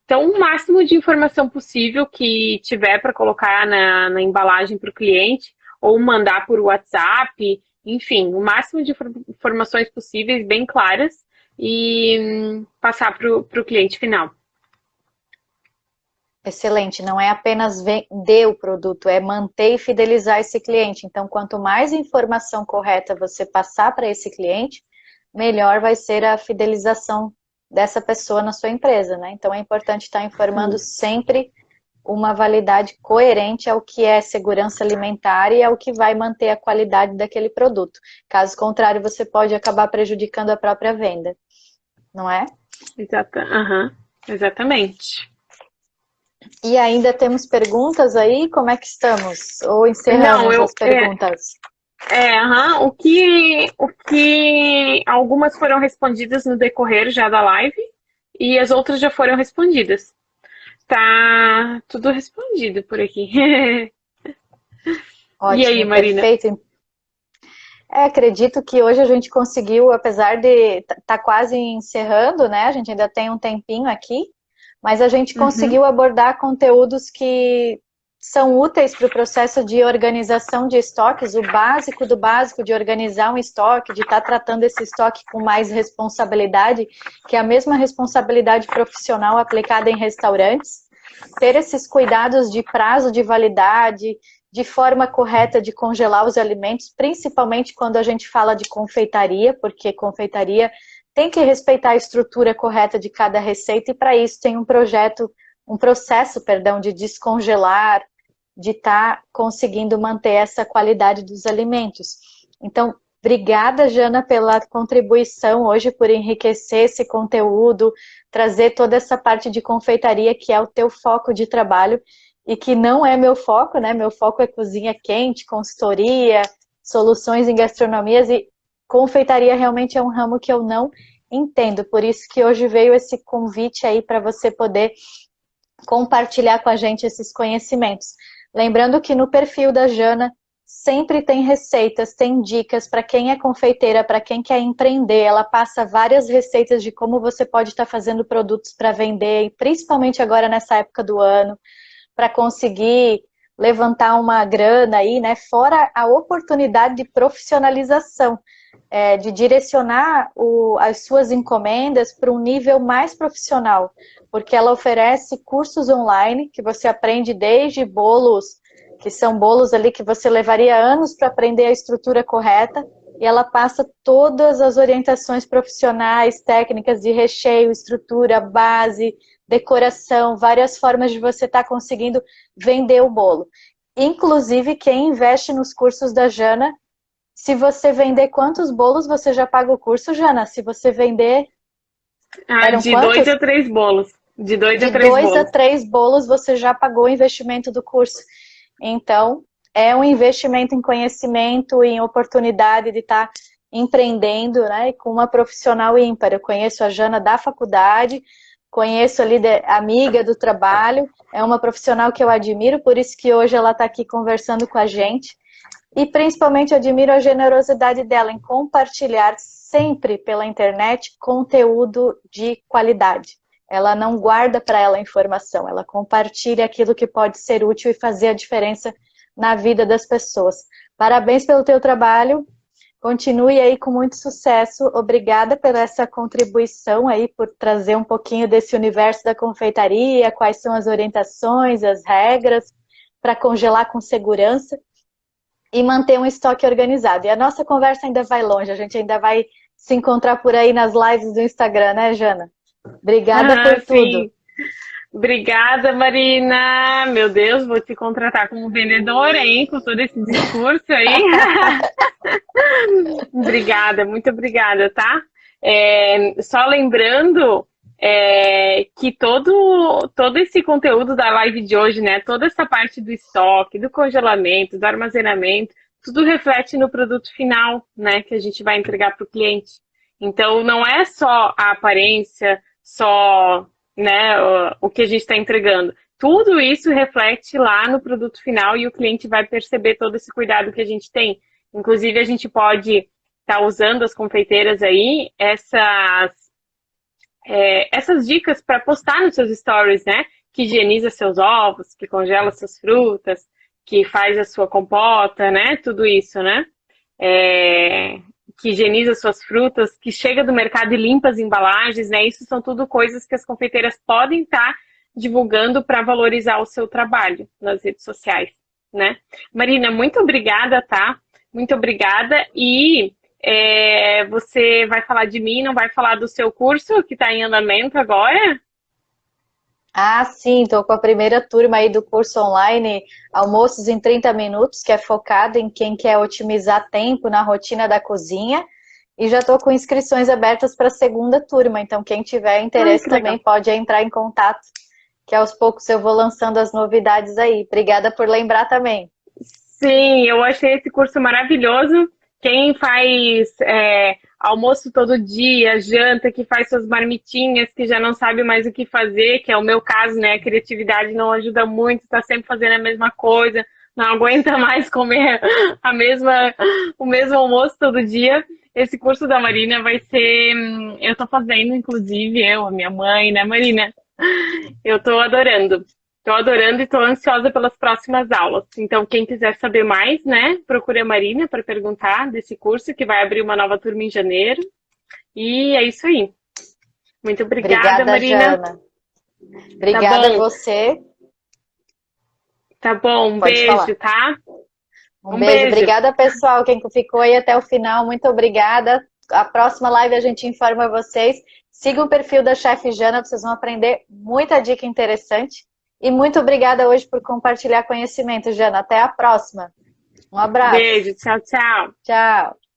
Então, o máximo de informação possível que tiver para colocar na embalagem para o cliente, ou mandar por WhatsApp, enfim, o máximo de informações possíveis, bem claras, e passar para o cliente final. Excelente, não é apenas vender o produto, é manter e fidelizar esse cliente. Então, quanto mais informação correta você passar para esse cliente, melhor vai ser a fidelização dessa pessoa na sua empresa, né? Então, é importante estar informando sempre uma validade coerente ao que é segurança alimentar e ao que vai manter a qualidade daquele produto. Caso contrário, você pode acabar prejudicando a própria venda, não é? Exatamente. E ainda temos perguntas aí? Como é que estamos? Ou encerramos as perguntas? O que algumas foram respondidas no decorrer já da live e as outras já foram respondidas. Tá tudo respondido por aqui. Ótimo, e aí, Marina? Perfeito. Acredito que hoje a gente conseguiu, apesar de tá quase encerrando, né? A gente ainda tem um tempinho aqui, mas a gente conseguiu abordar conteúdos que são úteis para o processo de organização de estoques, o básico do básico de organizar um estoque, de estar tratando esse estoque com mais responsabilidade, que é a mesma responsabilidade profissional aplicada em restaurantes, ter esses cuidados de prazo de validade, de forma correta de congelar os alimentos, principalmente quando a gente fala de confeitaria, porque confeitaria tem que respeitar a estrutura correta de cada receita e para isso tem um processo de descongelar, de estar conseguindo manter essa qualidade dos alimentos. Então, obrigada, Jana, pela contribuição hoje, por enriquecer esse conteúdo, trazer toda essa parte de confeitaria que é o teu foco de trabalho e que não é meu foco, né? Meu foco é cozinha quente, consultoria, soluções em gastronomias e confeitaria realmente é um ramo que eu não entendo. Por isso que hoje veio esse convite aí para você poder compartilhar com a gente esses conhecimentos. Lembrando que no perfil da Jana sempre tem receitas, tem dicas para quem é confeiteira, para quem quer empreender. Ela passa várias receitas de como você pode estar fazendo produtos para vender, e principalmente agora nessa época do ano, para conseguir levantar uma grana aí, né? Fora a oportunidade de profissionalização, de direcionar as suas encomendas para um nível mais profissional, porque ela oferece cursos online que você aprende desde bolos, que são bolos ali que você levaria anos para aprender a estrutura correta, e ela passa todas as orientações profissionais, técnicas de recheio, estrutura, base, decoração, várias formas de você estar conseguindo vender o bolo. Inclusive, quem investe nos cursos da Jana, se você vender quantos bolos, você já paga o curso, Jana? Se você vender... Eram De quantos? 2 a 3 bolos. De 2 a De 3 2 a bolos. 3 bolos, você já pagou o investimento do curso. Então, é um investimento em conhecimento, em oportunidade de estar empreendendo, né, com uma profissional ímpar. Eu conheço a Jana da faculdade, conheço ali amiga do trabalho, é uma profissional que eu admiro, por isso que hoje ela está aqui conversando com a gente. E principalmente admiro a generosidade dela em compartilhar sempre pela internet conteúdo de qualidade. Ela não guarda para ela a informação, ela compartilha aquilo que pode ser útil e fazer a diferença na vida das pessoas. Parabéns pelo teu trabalho, continue aí com muito sucesso. Obrigada pela essa contribuição aí, por trazer um pouquinho desse universo da confeitaria, quais são as orientações, as regras, para congelar com segurança e manter um estoque organizado. E a nossa conversa ainda vai longe, a gente ainda vai se encontrar por aí nas lives do Instagram, né, Jana? Obrigada por tudo. Sim. Obrigada, Marina. Meu Deus, vou te contratar como vendedora, hein? Com todo esse discurso aí. Obrigada, muito obrigada, tá? Só lembrando que todo esse conteúdo da live de hoje, né? Toda essa parte do estoque, do congelamento, do armazenamento, tudo reflete no produto final, né? Que a gente vai entregar para o cliente. Então, não é só a aparência, só, né, o que a gente está entregando. Tudo isso reflete lá no produto final e o cliente vai perceber todo esse cuidado que a gente tem. Inclusive, a gente pode estar usando as confeiteiras aí, essas dicas para postar nos seus stories, né? Que higieniza seus ovos, que congela suas frutas, que faz a sua compota, né? Tudo isso, né? Que higieniza suas frutas, que chega do mercado e limpa as embalagens, né? Isso são tudo coisas que as confeiteiras podem estar divulgando para valorizar o seu trabalho nas redes sociais, né? Marina, muito obrigada, tá? Muito obrigada. E você vai falar de mim, não vai falar do seu curso que está em andamento agora? Ah, sim, estou com a primeira turma aí do curso online Almoços em 30 Minutos, que é focado em quem quer otimizar tempo na rotina da cozinha. E já estou com inscrições abertas para a segunda turma, então quem tiver interesse também pode entrar em contato, que aos poucos eu vou lançando as novidades aí. Obrigada por lembrar também. Sim, eu achei esse curso maravilhoso. Quem faz almoço todo dia, janta, que faz suas marmitinhas, que já não sabe mais o que fazer, que é o meu caso, né? A criatividade não ajuda muito, está sempre fazendo a mesma coisa, não aguenta mais comer o mesmo almoço todo dia. Esse curso da Marina vai ser... Eu tô fazendo, inclusive, a minha mãe, né, Marina? Eu tô adorando. Estou adorando e estou ansiosa pelas próximas aulas. Então, quem quiser saber mais, né, procure a Marina para perguntar desse curso, que vai abrir uma nova turma em janeiro. E é isso aí. Muito obrigada, Marina. Jana. Obrigada a você. Tá bom, um beijo, tá? Um beijo. Obrigada, pessoal, quem ficou aí até o final. Muito obrigada. A próxima live a gente informa vocês. Sigam o perfil da Chef Jana, vocês vão aprender muita dica interessante. E muito obrigada hoje por compartilhar conhecimento, Jana. Até a próxima. Um abraço. Beijo, tchau, tchau. Tchau.